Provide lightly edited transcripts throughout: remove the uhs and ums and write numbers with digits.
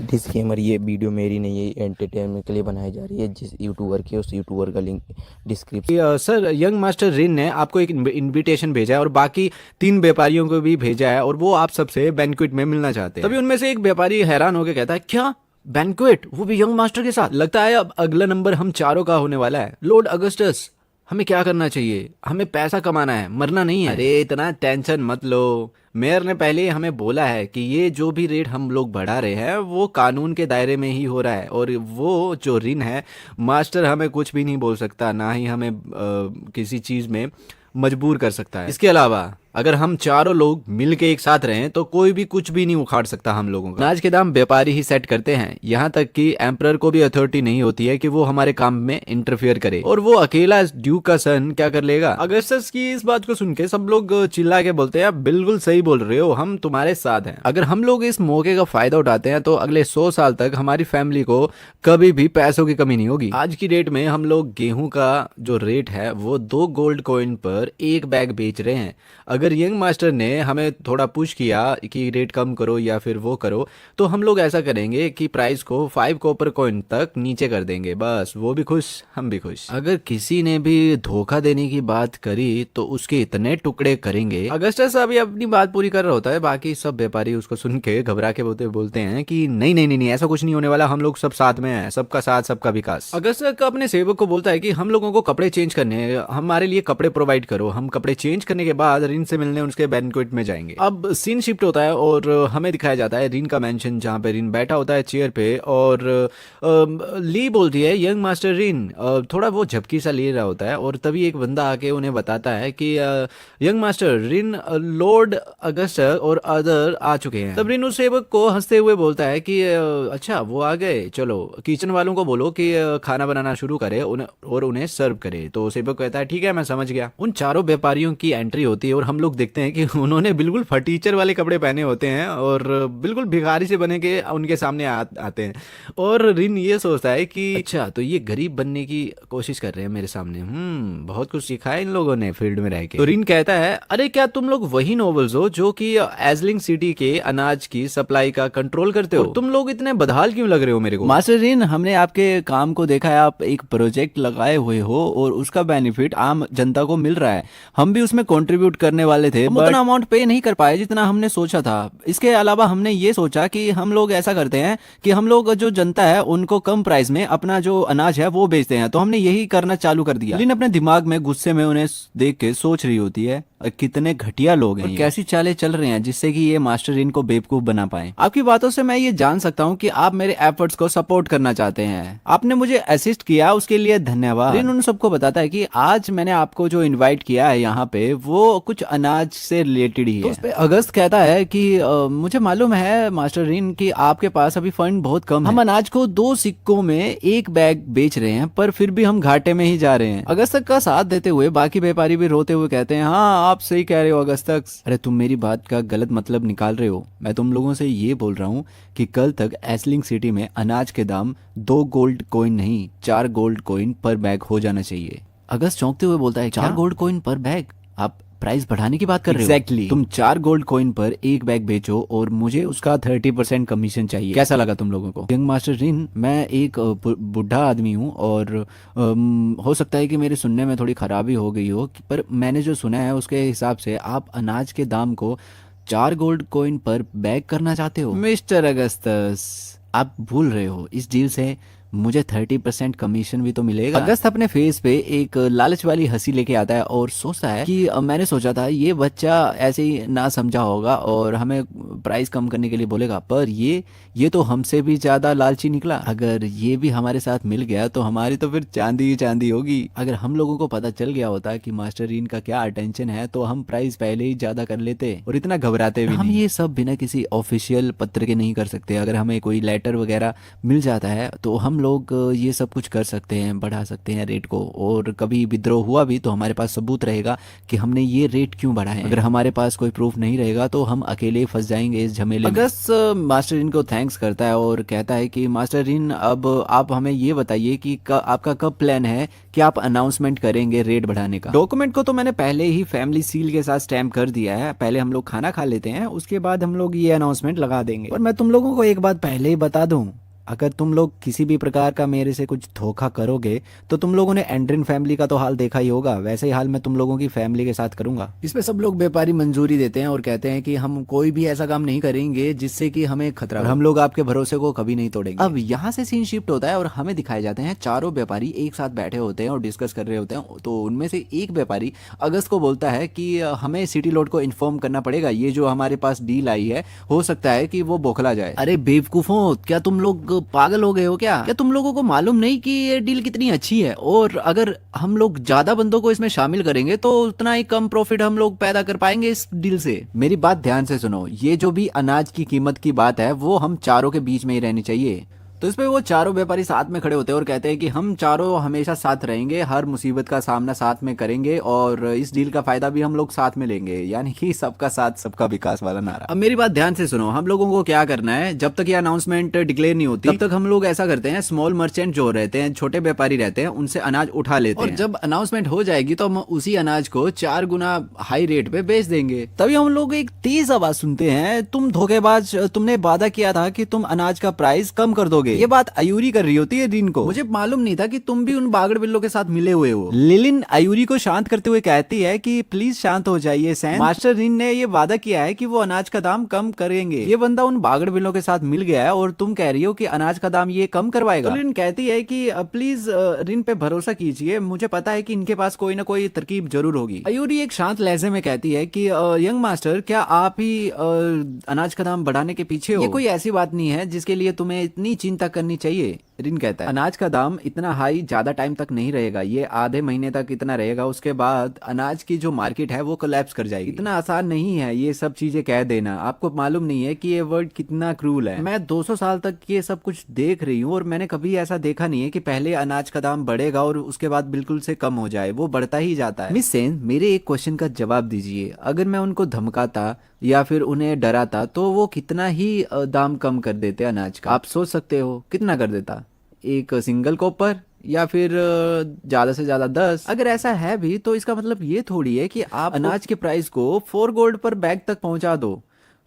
Disclaimer, ये video मेरी नहीं है, एंटरटेनमेंट के लिए बनाई जा रही है। जिस यूट्यूबर की उस यूट्यूबर का link description. Sir, young master Rin ने आपको एक इनविटेशन भेजा है और बाकी 3 व्यापारियों को भी भेजा है और वो आप सबसे बैंक्वेट में मिलना चाहते हैं। तभी उनमें से एक व्यापारी हैरान होकर कहता है, क्या बैंक्वेट, वो भी यंग मास्टर के साथ? लगता है अब अगला नंबर हम चारों का होने वाला है। लॉर्ड अगस्टस, हमें क्या करना चाहिए? हमें पैसा कमाना है, मरना नहीं है। अरे इतना टेंशन मत लो, मेयर ने पहले ही हमें बोला है कि ये जो भी रेट हम लोग बढ़ा रहे हैं वो कानून के दायरे में ही हो रहा है, और वो जो रिन है मास्टर हमें कुछ भी नहीं बोल सकता, ना ही हमें किसी चीज में मजबूर कर सकता है। इसके अलावा अगर हम चारों लोग मिल के एक साथ रहें तो कोई भी कुछ भी नहीं उखाड़ सकता हम लोगों का। अनाज के दाम व्यापारी ही सेट करते हैं, यहाँ तक कि एम्परर को भी अथॉरिटी नहीं होती है कि वो हमारे काम में इंटरफियर करे, और वो अकेला ड्यूक का सन क्या कर लेगा? अगस्टस की इस बात को सुन के सब लोग चिल्ला के बोलते हैं, बिल्कुल सही बोल रहे हो, हम तुम्हारे साथ हैं। अगर हम लोग इस मौके का फायदा उठाते हैं तो अगले 100 साल तक हमारी फैमिली को कभी भी पैसों की कमी नहीं होगी। आज की डेट में हम लोग गेहूं का जो रेट है वो 2 गोल्ड कॉइन पर 1 बैग बेच रहे हैं। अगर यंग मास्टर ने हमें थोड़ा पुश किया कि रेट कम करो या फिर वो करो, तो हम लोग ऐसा करेंगे कि प्राइस को 5 कॉपर कॉइन तक नीचे कर देंगे। बस वो भी खुश, हम भी खुश। अगर किसी ने भी धोखा देने की बात करी तो उसके इतने टुकड़े करेंगे। अगस्टस अभी अपनी बात पूरी कर रहा होता है, बाकी सब व्यापारी उसको सुन के घबरा के बोलते हैं कि नहीं नहीं नहीं नहीं, ऐसा कुछ नहीं होने वाला, हम लोग सब साथ में हैं, सबका साथ सबका विकास। अगस्टस अपने सेवक को बोलता है कि हम लोगों को कपड़े चेंज करने हैं, हमारे लिए कपड़े प्रोवाइड करो। हम कपड़े चेंज करने के बाद रिन से मिलने उसके बैंक्वेट में जाएंगे। अब सीन शिफ्ट होता है और हमें दिखाया जाता है रिन का मेंशन, जहाँ पे रिन बैठा होता है चेयर पे, और ली बोलती है, यंग मास्टर रिन, थोड़ा वो झपकी सा ले रहा होता है, और तभी एक बंदा आके उन्हें बताता है कि यंग मास्टर रिन, लॉर्ड अगस्टस और अदर आ चुके हैं। तब रिन उस सेवक को हंसते हुए बोलता है कि अच्छा वो आ गए, चलो किचन वालों को बोलो कि खाना बनाना शुरू करे और उन्हें सर्व करे। तो सेवक कहता है ठीक है, मैं समझ गया। उन चारों व्यापारियों की एंट्री होती है और हम लोग देखते हैं कि उन्होंने बिल्कुल फटीचर वाले कपड़े पहने होते हैं और बिल्कुल भिखारी से बने के उनके सामने आते हैं। और रिन ये सोचता है कि अच्छा, तो ये गरीब बनने की कोशिश कर रहे हैं मेरे सामने। बहुत कुछ सीखा है इन लोगों ने फील्ड में रह के। तो रिन कहता है, अरे क्या तुम लोग वही नोबल्स हो जो कि एजलिंग सिटी के अनाज की सप्लाई का कंट्रोल करते हो? तुम लोग इतने बदहाल क्यों लग रहे हो मेरे को? मास्टर रिन, हमने आपके काम को देखा है, आप एक प्रोजेक्ट लगाए हुए हो और उसका बेनिफिट आम जनता को मिल रहा है। हम भी उसमें कंट्रीब्यूट करने वाले थे, उतना अमाउंट पे नहीं कर पाए जितना हमने सोचा था। इसके अलावा हमने ये सोचा कि हम लोग ऐसा करते हैं कि हम लोग जो जनता है उनको कम प्राइस में अपना जो अनाज है वो बेचते हैं, तो हमने यही करना चालू कर दिया। लिन अपने दिमाग में गुस्से में उन्हें देख के सोच रही होती है, कितने घटिया लोग हैं, कैसी चालें चल रहे हैं जिससे कि ये मास्टर रिन को बेवकूफ बना पाए। आपकी बातों से मैं ये जान सकता हूँ कि आप मेरे एफर्ट्स को सपोर्ट करना चाहते हैं, आपने मुझे असिस्ट किया, उसके लिए धन्यवाद। रिन उन सबको बताता है कि आज मैंने आपको जो इनवाइट किया है यहाँ पे वो कुछ अनाज से रिलेटेड ही है। तो उस पे अगस्त कहता है कि मुझे मालूम है मास्टर रिन कि आपके पास अभी फंड बहुत कम है। हम अनाज को 2 सिक्कों में 1 बैग बेच रहे हैं, पर फिर भी हम घाटे में ही जा रहे हैं। अगस्त का साथ देते हुए बाकी व्यापारी भी रोते हुए कहते हैं, हाँ आप सही कह रहे हो अगस्तक। अरे तुम मेरी बात का गलत मतलब निकाल रहे हो, मैं तुम लोगों से ये बोल रहा हूँ कि कल तक एसलिंग सिटी में अनाज के दाम 2 गोल्ड कॉइन नहीं 4 गोल्ड कॉइन पर बैग हो जाना चाहिए। अगस्त चौंकते हुए बोलता है, 4 गोल्ड कॉइन पर बैग? आप प्राइस बढ़ाने की बात कर रहे हो? एग्जैक्टली, तुम 4 गोल्ड कॉइन पर 1 बैग बेचो और मुझे उसका 30% कमीशन चाहिए। कैसा लगा तुम लोगों को? यंग मास्टर रिन, मैं एक बुढ़ा आदमी हूँ और हो सकता है कि मेरे सुनने में थोड़ी खराबी हो गई हो, पर मैंने जो सुना है उसके हिसाब से आप अनाज के दाम को 4 गोल्ड कॉइन पर बैग करना चाहते हो। मिस्टर अगस्तस, आप भूल रहे हो, इस डील से मुझे 30% कमीशन भी तो मिलेगा। अगस्त अपने फेस पे एक लालच वाली हंसी लेके आता है और सोचता है कि मैंने सोचा था ये बच्चा ऐसे ही ना समझा होगा और हमें प्राइस कम करने के लिए बोलेगा, पर ये तो हमसे भी ज्यादा लालची निकला। अगर ये भी हमारे साथ मिल गया तो हमारी तो फिर चांदी ही चांदी होगी। अगर हम लोगों को पता चल गया होता कि मास्टर रिन का क्या अटेंशन है तो हम प्राइस पहले ही ज्यादा कर लेते और इतना घबराते भी नहीं। हम ये सब बिना किसी ऑफिशियल पत्र के नहीं कर सकते। अगर हमें कोई लेटर वगैरह मिल जाता है तो हम लोग ये सब कुछ कर सकते हैं, बढ़ा सकते हैं रेट को, और कभी विद्रोह हुआ भी तो हमारे पास सबूत रहेगा कि हमने ये रेट क्यों बढ़ाए। अगर हमारे पास कोई प्रूफ नहीं रहेगा तो हम अकेले फंस जाएंगे इस झमेले में। अगस्त मास्टर रिन को थैंक्स करता है और कहता है कि मास्टर रिन, अब आप हमें ये बताइए कि आपका कब प्लान है कि आप अनाउंसमेंट करेंगे रेट बढ़ाने का। डॉक्यूमेंट को तो मैंने पहले ही फैमिली सील के साथ स्टैम्प कर दिया है, पहले हम लोग खाना खा लेते हैं, उसके बाद हम लोग ये अनाउंसमेंट लगा देंगे। और मैं तुम लोगों को एक बात पहले ही बता दूं, अगर तुम लोग किसी भी प्रकार का मेरे से कुछ धोखा करोगे तो तुम लोगों ने एंड्रिन फैमिली का तो हाल देखा ही होगा, वैसे ही हाल मैं तुम लोगों की फैमिली के साथ करूंगा। इसमें सब लोग व्यापारी मंजूरी देते हैं और कहते हैं कि हम कोई भी ऐसा काम नहीं करेंगे जिससे कि हमें खतरा हो। हम लोग आपके भरोसे को कभी नहीं तोड़ेंगे। अब यहाँ से सीन शिफ्ट होता है और हमें दिखाए जाते हैं चारों व्यापारी एक साथ बैठे होते हैं और डिस्कस कर रहे होते हैं। तो उनमें से एक व्यापारी अगस्त को बोलता है कि हमें सिटी लॉर्ड को इन्फॉर्म करना पड़ेगा, ये जो हमारे पास डील आई है हो सकता है कि वो बौखला जाए। अरे बेवकूफों, क्या तुम लोग पागल हो गए हो क्या तुम लोगों को मालूम नहीं कि ये डील कितनी अच्छी है, और अगर हम लोग ज्यादा बंदों को इसमें शामिल करेंगे तो उतना ही कम प्रॉफिट हम लोग पैदा कर पाएंगे इस डील से। मेरी बात ध्यान से सुनो, ये जो भी अनाज की कीमत की बात है वो हम चारों के बीच में ही रहनी चाहिए। तो इस पे वो चारों व्यापारी साथ में खड़े होते हैं और कहते हैं कि हम चारों हमेशा साथ रहेंगे, हर मुसीबत का सामना साथ में करेंगे और इस डील का फायदा भी हम लोग साथ में लेंगे, यानी कि सबका साथ सबका विकास वाला नारा। अब मेरी बात ध्यान से सुनो, हम लोगों को क्या करना है, जब तक ये अनाउंसमेंट डिक्लेयर नहीं होती तब तक हम लोग ऐसा करते हैं, स्मॉल मर्चेंट जो रहते हैं, छोटे व्यापारी रहते हैं, उनसे अनाज उठा लेते हैं और जब अनाउंसमेंट हो जाएगी तो हम उसी अनाज को 4 गुना हाई रेट पे बेच देंगे। तभी हम लोग एक तेज आवाज सुनते हैं, तुम धोखेबाज, तुमने वादा किया था कि तुम अनाज का प्राइस कम कर दोगे। ये बात आयूरी कर रही होती है रिन को। मुझे मालूम नहीं था कि तुम भी उन बागड़ बिल्लों के साथ मिले हुए हो। लिलिन आयूरी को शांत करते हुए कहती है कि प्लीज शांत हो जाइए सैन, मास्टर रिन ने ये वादा किया है कि वो अनाज का दाम कम करेंगे। ये बंदा उन बागड़ बिल्लों के साथ मिल गया है और तुम कह रही हो कि अनाज का दाम ये कम करवाएगा। तो लिलिन कहती है कि प्लीज रिन पे भरोसा कीजिए, मुझे पता है कि इनके पास कोई ना कोई तरकीब जरूर होगी। आयूरी एक शांत लहजे में कहती है कि यंग मास्टर, क्या आप ही अनाज का दाम बढ़ाने के पीछे हो? ये कोई ऐसी बात नहीं है जिसके लिए तुम्हें इतनी चिंता करनी चाहिए। रिन कहता है अनाज का दाम इतना हाई ज्यादा टाइम तक नहीं रहेगा, ये आधे महीने तक इतना रहेगा, उसके बाद अनाज की जो मार्केट है वो कोलैप्स कर जाएगी। इतना आसान नहीं है ये सब चीजें कह देना, आपको मालूम नहीं है कि ये वर्ड कितना क्रूल है। मैं 200 साल तक ये सब कुछ देख रही हूँ और मैंने कभी ऐसा देखा नहीं है कि पहले अनाज का दाम बढ़ेगा और उसके बाद बिल्कुल से कम हो जाए, वो बढ़ता ही जाता है। मिस सेन, मेरे एक क्वेश्चन का जवाब दीजिए, अगर मैं उनको धमकाता या फिर उन्हें डराता तो वो कितना ही दाम कम कर देते अनाज का? आप सोच सकते हो कितना कर देता? एक सिंगल कॉपर या फिर ज्यादा से ज्यादा 10? अगर ऐसा है भी तो इसका मतलब ये थोड़ी है कि आप अनाज के प्राइस को 4 गोल्ड पर बैग तक पहुंचा दो,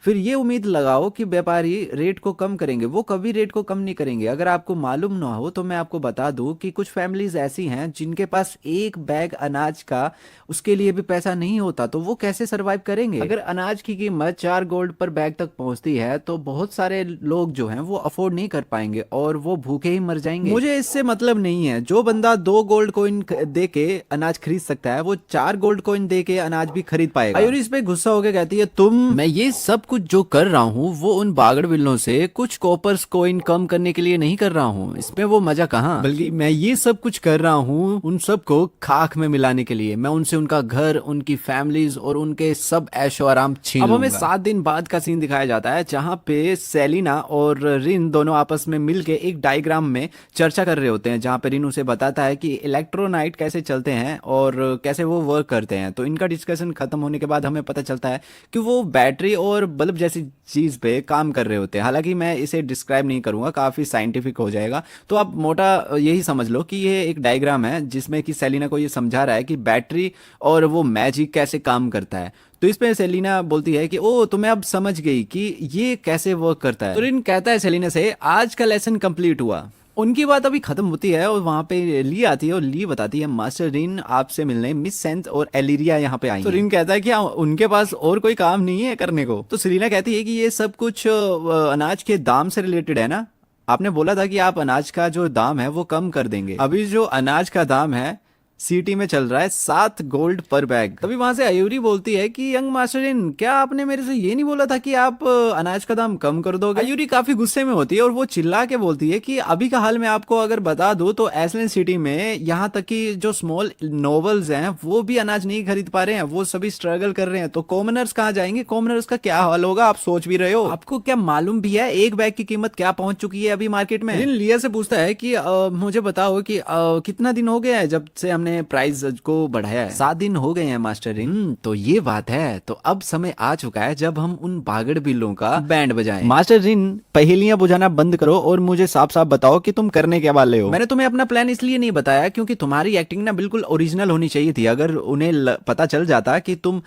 फिर ये उम्मीद लगाओ कि व्यापारी रेट को कम करेंगे। वो कभी रेट को कम नहीं करेंगे। अगर आपको मालूम ना हो तो मैं आपको बता दूं कि कुछ फैमिलीज ऐसी हैं जिनके पास एक बैग अनाज का उसके लिए भी पैसा नहीं होता, तो वो कैसे सरवाइव करेंगे? अगर अनाज की कीमत 4 गोल्ड पर बैग तक पहुंचती है तो बहुत सारे लोग जो हैं वो अफोर्ड नहीं कर पाएंगे और वो भूखे ही मर जाएंगे। मुझे इससे मतलब नहीं है, जो बंदा 2 गोल्ड कॉइन दे के अनाज खरीद सकता है वो 4 गोल्ड कॉइन दे के अनाज भी खरीद पाएगा। आयूरी इस पे गुस्सा होकर कहती है, मैं ये सब कुछ जो कर रहा हूँ वो उन बागड़ बिल्लों से कुछ कॉपर्स कॉइन कम करने के लिए नहीं कर रहा हूँ, इसमें वो मजा कहाँ, बल्कि मैं ये सब कुछ कर रहा हूँ उन सबको खाक में मिलाने के लिए। मैं उनसे उनका घर, उनकी फैमिलीज और उनके सब ऐशो आराम छीन लूंगा। अब हमें 7 दिन बाद का सीन दिखाया जाता है जहाँ पे सेलिना और रिन दोनों आपस में मिलके एक डायग्राम में चर्चा कर रहे होते हैं, जहाँ पे रिन उसे बताता है कि इलेक्ट्रोनाइट कैसे चलते हैं और कैसे वो वर्क करते हैं। तो इनका डिस्कशन खत्म होने के बाद हमें पता चलता है कि वो बैटरी और बल्ब जैसी चीज पे काम कर रहे होते हैं। हालांकि मैं इसे डिस्क्राइब नहीं करूंगा, काफी साइंटिफिक हो जाएगा, तो आप मोटा यही समझ लो कि ये एक डायग्राम है जिसमें कि सेलिना को ये समझा रहा है कि बैटरी और वो मैजिक कैसे काम करता है। तो इस पे सेलिना बोलती है कि ओ, तो मैं अब समझ गई कि ये कैसे वर्क करता है। तो रिन कहता है सेलिना से, आज का लेसन कंप्लीट हुआ। उनकी बात अभी खत्म होती है और वहां पे ली आती है और ली बताती है, मास्टर रिन आपसे मिलने मिस सेंस और एलिरिया यहाँ पे आई। तो रिन कहता है कि उनके पास और कोई काम नहीं है करने को। तो सेलिना कहती है कि ये सब कुछ अनाज के दाम से रिलेटेड है ना, आपने बोला था कि आप अनाज का जो दाम है वो कम कर देंगे। अभी जो अनाज का दाम है सिटी में चल रहा है 7 गोल्ड पर बैग। तभी वहां से आयुरी बोलती है कि यंग मास्टरिन, क्या आपने मेरे से ये नहीं बोला था कि आप अनाज का दाम कम कर दोगे? आयुरी काफी गुस्से में होती है और वो चिल्ला के बोलती है कि अभी का हाल मैं आपको अगर बता दूं तो एसलिन सिटी में यहाँ तक कि जो स्मॉल नोबल्स हैं वो भी अनाज नहीं खरीद पा रहे हैं, वो सभी स्ट्रगल कर रहे हैं, तो कॉमनर्स कहाँ जाएंगे? कॉमनर्स का क्या हाल होगा आप सोच भी रहे हो? आपको क्या मालूम भी है एक बैग की कीमत क्या पहुंच चुकी है अभी मार्केट में? लिया से पूछता है कि मुझे बताओ कि कितना दिन हो गया है जब से हमने प्राइस को बढ़ाया है? 7 दिन हो गए हैं मास्टर रिन। तो ये बात है, तो अब समय आ चुका है जब हम उन बागड़ बिल्लों का बैंड बजाएं। मास्टर रिन, पहेलियां बुझाना बंद करो और मुझे साफ साफ बताओ कि तुम करने क्या वाले हो। मैंने तुम्हें अपना प्लान इसलिए नहीं बताया क्योंकि तुम्हारी एक्टिंग ना बिल्कुल ओरिजिनल होनी चाहिए थी। अगर उन्हें पता चल जाता कि तुम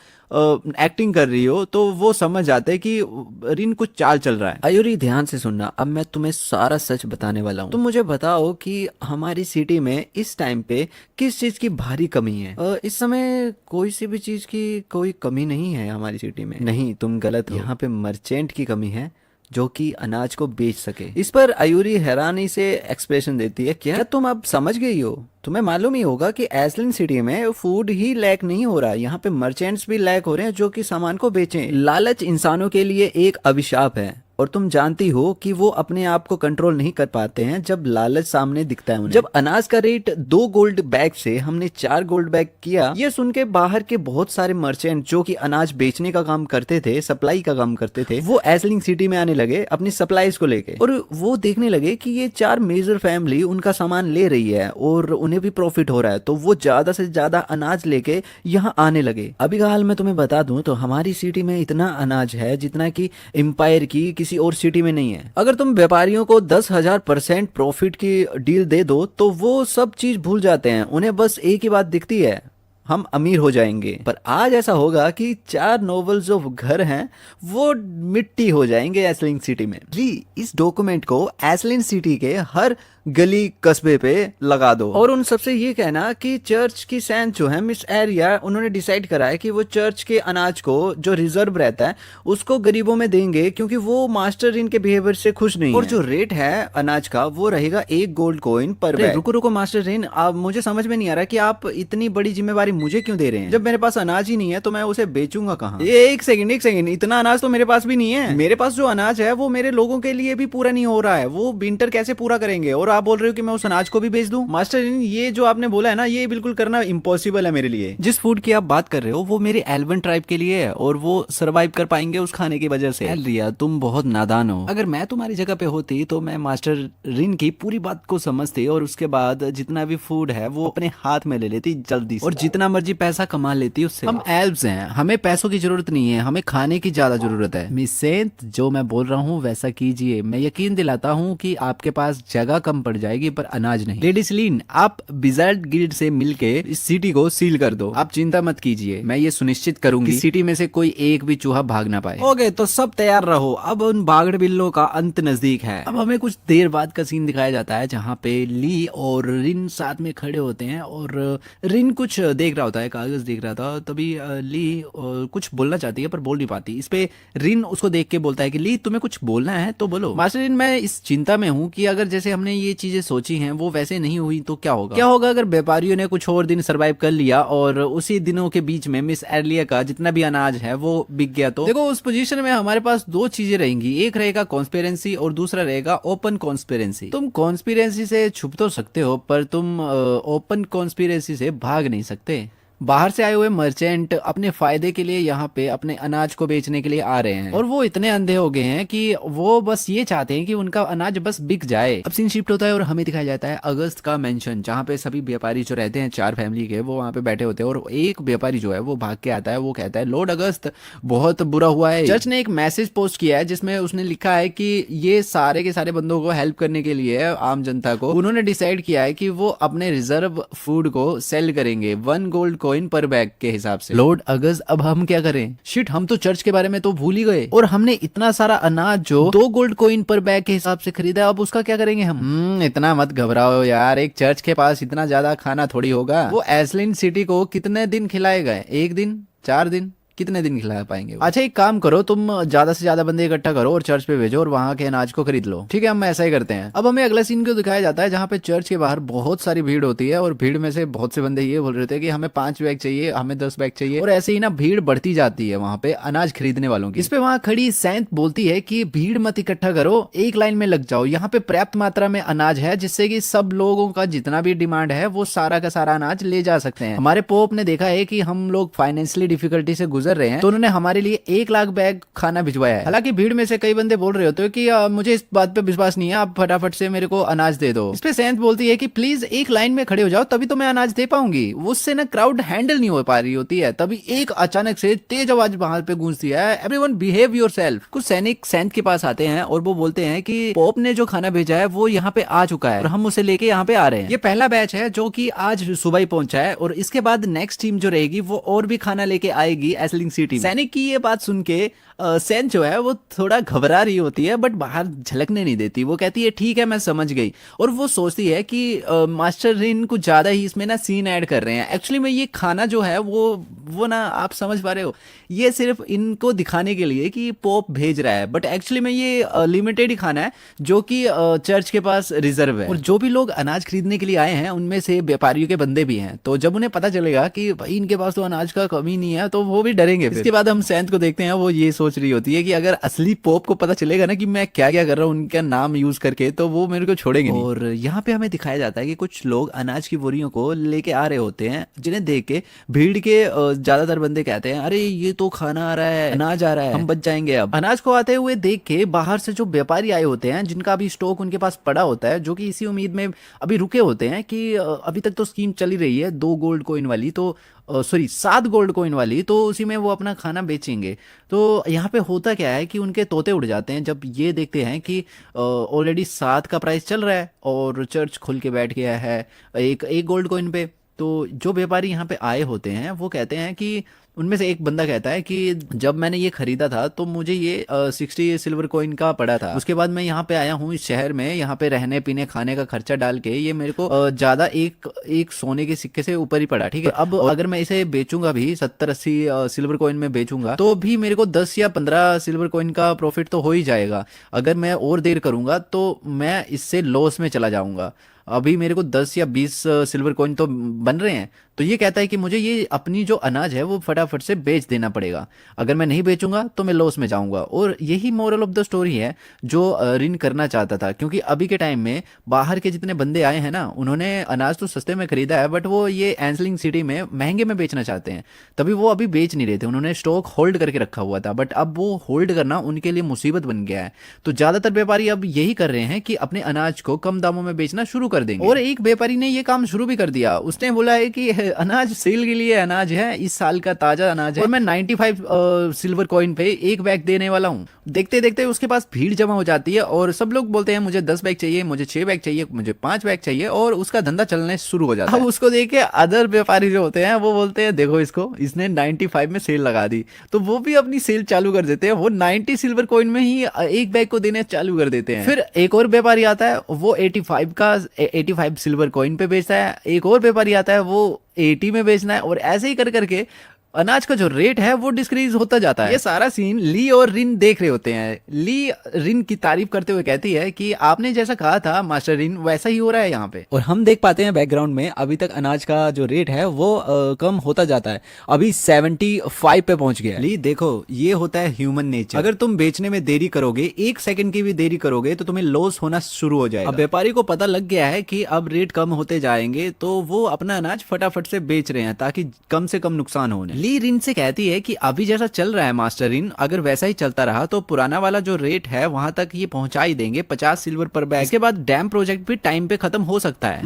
एक्टिंग कर रही हो तो वो समझ जाते कि रिन कुछ चाल चल रहा है। आयुरी ध्यान से सुनना, अब मैं तुम्हें सारा सच बताने वाला हूँ। तुम मुझे बताओ कि हमारी सिटी में इस टाइम पे किस चीज की भारी कमी है? इस समय कोई सी भी चीज की कोई कमी नहीं है हमारी सिटी में। नहीं, तुम गलत हो। यहाँ पे मर्चेंट की कमी है जो कि अनाज को बेच सके। इस पर आयुरी हैरानी से एक्सप्रेशन देती है, क्या तुम अब समझ गई हो? तुम्हें मालूम ही होगा कि एसलिन सिटी में फूड ही लैक नहीं हो रहा, यहाँ पे मर्चेंट्स भी लैक हो रहे हैं जो कि सामान को बेचें। लालच इंसानों के लिए एक अभिशाप है और तुम जानती हो कि वो अपने आप को कंट्रोल नहीं कर पाते हैं जब लालच सामने दिखता है उन्हें। जब अनाज का रेट 2 गोल्ड बैग से हमने 4 गोल्ड बैग किया, ये सुन के बाहर के बहुत सारे मर्चेंट जो कि अनाज बेचने का काम करते थे, सप्लाई का काम करते थे, वो एसलिंग सिटी में आने लगे अपनी सप्लाईज को लेके, और वो देखने लगे कि ये 4 मेजर फैमिली उनका सामान ले रही है और उन्हें भी प्रॉफिट हो रहा है, तो वो ज्यादा से ज्यादा अनाज लेके यहाँ आने लगे। अभी का हाल मैं तुम्हें बता दूं तो हमारी सिटी में इतना अनाज है जितना कि एम्पायर की किसी और सिटी में नहीं है। अगर तुम व्यापारियों को 10,000% प्रॉफिट की डील दे दो तो वो सब चीज भूल जाते हैं, उन्हें बस एक ही बात दिखती है, हम अमीर हो जाएंगे। पर आज ऐसा होगा कि 4 नोबल जो घर हैं वो मिट्टी हो जाएंगे एसलिन सिटी में। जी, इस डॉक्यूमेंट को एसलिन सिटी के हर गली कस्बे पे लगा दो और उन सबसे ये कहना कि चर्च की सैन जो है मिस एरिया, उन्होंने डिसाइड करा है कि वो चर्च के अनाज को जो रिजर्व रहता है उसको गरीबों में देंगे क्योंकि वो मास्टर इनके बिहेवियर से खुश नहीं है। और जो रेट है अनाज का वो रहेगा 1 गोल्ड कॉइन पर बैग। रुको रुको मास्टर रिन, आप मुझे समझ में नहीं आ रहा कि आप इतनी बड़ी जिम्मेवारी मुझे क्यों दे रहे हैं? जब मेरे पास अनाज ही नहीं है तो मैं उसे बेचूंगा कहाँ? एक सेकंड, इतना अनाज तो मेरे पास भी नहीं है। मेरे पास जो अनाज है वो मेरे लोगों के लिए भी पूरा नहीं हो रहा है, वो विंटर कैसे पूरा करेंगे? और आप बोल रहे हो कि मैं उस अनाज को भी बेच दूं? मास्टर, ये जो आपने बोला है ना, ये बिल्कुल करना इम्पॉसिबल है मेरे लिए। जिस फूड की आप बात कर रहे हो वो मेरे एल्वन ट्राइब के लिए है और वो सरवाइव कर पाएंगे उस खाने की वजह से। एलरिया, तुम बहुत नादान हो। अगर मैं तुम्हारी जगह पे होती तो मैं मास्टर रिन की पूरी बात को समझती और उसके बाद जितना भी फूड है वो अपने हाथ में ले लेती जल्दी से, और जितना मर्जी पैसा कमा लेती उससे। हम एल्व्स हैं, हमें पैसों की जरूरत नहीं है, हमें खाने की ज्यादा जरूरत है। मिस सेंट, जो मैं बोल रहा हूँ वैसा कीजिए, मैं यकीन दिलाता हूँ कि आपके पास जगह कम पड़ जाएगी पर अनाज नहीं। लेडी सीलिन, आप बिजर्ट गिल्ड से मिलके इस सिटी को सील कर दो। आप चिंता मत कीजिए, मैं ये सुनिश्चित करूंगी कि सिटी में से कोई एक भी चूहा भाग ना पाए। ओके, तो सब तैयार रहो, अब उन बागड़ बिल्लों का अंत नजदीक है। अब हमें कुछ देर बाद का सीन दिखाया जाता है जहाँ पे ली और रिन साथ में खड़े होते हैं और रिन कुछ देख रहा होता है, कागज देख रहा था, तभी ली कुछ बोलना चाहती है पर बोल नहीं पाती। इस पे रिन उसको देख के बोलता है कि ली, तुम्हें कुछ बोलना है तो बोलो। मास्टर रिन, मैं इस चिंता में हूँ कि अगर जैसे हमने ये चीजें सोची हैं वो वैसे नहीं हुई तो क्या होगा? क्या होगा अगर व्यापारियों ने कुछ और दिन सरवाइव कर लिया और उसी दिनों के बीच में मिस एरलिया का जितना भी अनाज है वो बिक गया तो? देखो, उस पोजीशन में हमारे पास 2 चीजें रहेंगी, एक रहेगा कॉन्स्पिरेंसी और दूसरा रहेगा ओपन कॉन्स्पिरेंसी। तुम कॉन्स्पिरेंसी से छुप तो सकते हो पर तुम ओपन कॉन्स्पिरेंसी से भाग नहीं सकते। बाहर से आए हुए मर्चेंट अपने फायदे के लिए यहाँ पे अपने अनाज को बेचने के लिए आ रहे हैं और वो इतने अंधे हो गए हैं कि वो बस ये चाहते हैं कि उनका अनाज बस बिक जाए। अब सीन शिफ्ट होता है और हमें दिखाया जाता है अगस्त का मेंशन, जहाँ पे सभी व्यापारी जो रहते हैं 4 फैमिली के, वो वहाँ पे बैठे होते हैं और एक व्यापारी जो है वो भाग के आता है। वो कहता है, लॉर्ड अगस्त, बहुत बुरा हुआ है। चर्च ने एक मैसेज पोस्ट किया है जिसमें उसने लिखा है कि ये सारे के सारे बंदों को हेल्प करने के लिए, आम जनता को, उन्होंने डिसाइड किया है कि वो अपने रिजर्व फूड को सेल करेंगे 1 गोल्ड कॉइन पर बैग के हिसाब से। लॉर्ड अगस्त, अब हम क्या करें? शिट, हम तो चर्च के बारे में तो भूल ही गए और हमने इतना सारा अनाज जो 2 गोल्ड कॉइन पर बैग के हिसाब से खरीदा, अब उसका क्या करेंगे हम? इतना मत घबराओ यार, एक चर्च के पास इतना ज्यादा खाना थोड़ी होगा। वो एसलिन सिटी को कितने दिन खिलाएगा? 1 दिन, 4 दिन, कितने दिन खिला पाएंगे वो? अच्छा, एक काम करो, तुम ज्यादा से ज्यादा बंदे इकट्ठा करो और चर्च पे भेजो और वहां के अनाज को खरीद लो। ठीक है, हम ऐसा ही करते हैं। अब हमें अगला सीन को दिखाया जाता है जहाँ पे चर्च के बाहर बहुत सारी भीड़ होती है और भीड़ में से बहुत से बंदे ये बोल रहे थे कि हमें 5 बैग चाहिए, हमें 10 बैग चाहिए, और ऐसे ही ना भीड़ बढ़ती जाती है वहां पे अनाज खरीदने वालों की। इस पे वहां खड़ी सैंत बोलती है कि भीड़ मत इकट्ठा करो, एक लाइन में लग जाओ, यहाँ पे पर्याप्त मात्रा में अनाज है जिससे कि सब लोगों का जितना भी डिमांड है वो सारा का सारा अनाज ले जा सकते हैं। हमारे पोप ने देखा है कि हम लोग फाइनेंशियली डिफिकल्टी से गुजर रहे हैं, तो उन्होंने हमारे लिए 1 लाख बैग खाना भिजवाया है। हालांकि भीड़ में से कई बंदे बोल रहे होते हैं कि मुझे इस बात पे विश्वास नहीं है, आप फटाफट से मेरे को अनाज दे दो। इस पे सैंत बोलती है कि प्लीज एक लाइन में खड़े हो जाओ, तभी तो मैं अनाज दे पाऊंगी। उससे ना क्राउड हैंडल नहीं हो पा रही होती है, तभी एक अचानक से तेज आवाज वहां पे गूंजती है, एवरीवन बिहेव योरसेल्फ। कुछ सैनिक सैंत के पास आते हैं और वो बोलते हैं कि पोप ने जो खाना भेजा है वो यहाँ पे आ चुका है और हम उसे लेके यहाँ पे आ रहे हैं। ये पहला बैच है जो कि आज सुबह ही पहुंचा है और इसके बाद नेक्स्ट टीम जो रहेगी वो और भी खाना लेके आएगी एसलिंग सिटी। सैनिक की ये बात सुन के सैन जो है वो थोड़ा घबरा रही होती है बट बाहर झलकने नहीं देती। वो कहती है ठीक है मैं समझ गई, और वो सोचती है कि मास्टर रिन कुछ ज्यादा ही इसमें ना सीन ऐड कर रहे हैं। एक्चुअली में ये खाना जो है वो ना आप समझ पा रहे हो, ये सिर्फ इनको दिखाने के लिए कि पोप भेज रहा है, बट एक्चुअली में ये लिमिटेड ही खाना है जो कि चर्च के पास रिजर्व है। और जो भी लोग अनाज खरीदने के लिए आए हैं उनमें से व्यापारियों के बंदे भी हैं, तो जब उन्हें पता चलेगा कि भाई इनके पास तो अनाज का कमी नहीं है तो वो भी डरेंगे। इसके बाद हम सैंत को देखते हैं, वो ये सोच रही होती है कि अगर असली पोप को पता चलेगा ना कि मैं क्या क्या कर रहा हूँ उनका नाम यूज करके, तो वो मेरे को छोड़ेंगे नहीं। और यहाँ पे हमें दिखाया जाता है कि कुछ लोग अनाज की बोरियों को लेके आ रहे होते हैं, जिन्हें देख के भीड़ के ज्यादातर बंदे कहते हैं अरे ये तो खाना आ रहा है, अनाज आ रहा है, हम बच जाएंगे। अब अनाज को आते हुए देख के बाहर से जो व्यापारी आए होते हैं जिनका अभी स्टॉक उनके पास पड़ा होता है, जो कि इसी उम्मीद में अभी रुके होते हैं कि अभी तक तो स्कीम चली रही है 2 गोल्ड कॉइन वाली, तो 7 गोल्ड कॉइन वाली, तो उसी में वो अपना खाना बेचेंगे। तो यहाँ पे होता क्या है कि उनके तोते उड़ जाते हैं जब ये देखते हैं कि ऑलरेडी 7 का प्राइस चल रहा है और चर्च खुल के बैठ गया है एक गोल्ड कॉइन पे। तो जो व्यापारी यहाँ पे आए होते हैं वो कहते हैं कि उनमें से एक बंदा कहता है कि जब मैंने ये खरीदा था तो मुझे ये 60 सिल्वर कॉइन का पड़ा था, उसके बाद मैं यहाँ पे आया हूँ इस शहर में, यहाँ पे रहने पीने खाने का खर्चा डाल के ये मेरे को ज्यादा एक सोने के सिक्के से ऊपर ही पड़ा। ठीक है, अब अगर मैं इसे बेचूंगा भी 70-80 सिल्वर कॉइन में बेचूंगा तो भी मेरे को 10 या 15 सिल्वर कॉइन का प्रॉफिट तो हो ही जाएगा। अगर मैं और देर करूंगा तो मैं इससे लॉस में चला जाऊंगा। अभी मेरे को 10 या 20 सिल्वर कॉइन तो बन रहे हैं। तो ये कहता है कि मुझे ये अपनी जो अनाज है वो फटाफट से बेच देना पड़ेगा, अगर मैं नहीं बेचूंगा तो मैं लॉस में जाऊंगा। और यही मोरल ऑफ द स्टोरी है जो रिन करना चाहता था, क्योंकि अभी के टाइम में बाहर के जितने बंदे आए हैं ना उन्होंने अनाज तो सस्ते में खरीदा है बट वो ये एंसलिंग सिटी में महंगे में बेचना चाहते हैं, तभी वो अभी बेच नहीं रहे थे, उन्होंने स्टॉक होल्ड करके रखा हुआ था। बट अब वो होल्ड करना उनके लिए मुसीबत बन गया है, तो ज्यादातर व्यापारी अब यही कर रहे हैं कि अपने अनाज को कम दामों में बेचना शुरू कर देंगे। और एक व्यापारी ने ये काम शुरू भी कर दिया, उसने बोला है कि अनाज सेल के लिए अनाज है, इस साल का ताजा अनाज है और मैं 95 सिल्वर कॉइन पे 1 बैग देने वाला हूँ। देखते देखते उसके पास भीड़ जमा हो जाती है और सब लोग बोलते हैं मुझे 10 बैग चाहिए, मुझे 6 बैग चाहिए, मुझे 5 बैग चाहिए, और उसका धंधा चलने शुरू हो जाता है। अब उसको देख के अदर व्यापारी जो होते हैं वो बोलते हैं देखो इसने 95 में सेल लगा दी, तो वो भी अपनी सेल चालू कर देते हैं, वो 90 सिल्वर कॉइन में ही 1 बैग को देने चालू कर देते हैं। फिर एक और व्यापारी आता है वो 85 सिल्वर कॉइन पे बेचता है, एक और व्यापारी आता है वो 80 में बेचना है, और ऐसे ही कर करके अनाज का जो रेट है वो डिक्रीज होता जाता है। ये सारा सीन ली और रिन देख रहे होते हैं। ली रिन की तारीफ करते हुए कहती है कि आपने जैसा कहा था मास्टर रिन वैसा ही हो रहा है यहाँ पे। और हम देख पाते हैं बैकग्राउंड में अभी तक अनाज का जो रेट है वो कम होता जाता है, अभी 75 पे पहुंच गया। ली देखो ये होता है ह्यूमन नेचर, अगर तुम बेचने में देरी करोगे, 1 सेकंड की भी देरी करोगे तो तुम्हें लॉस होना शुरू हो जाएगा। अब व्यापारी को पता लग गया है कि अब रेट कम होते जाएंगे, तो वो अपना अनाज फटाफट से बेच रहे हैं ताकि कम से कम नुकसान हो। ली रिन से कहती है कि अभी जैसा चल रहा है मास्टर रिन, अगर वैसा ही चलता रहा तो पुराना वाला जो रेट है वहां तक ये पहुंचा ही देंगे, 50 सिल्वर पर बैग। इसके बाद डैम प्रोजेक्ट भी टाइम पे खत्म हो सकता है।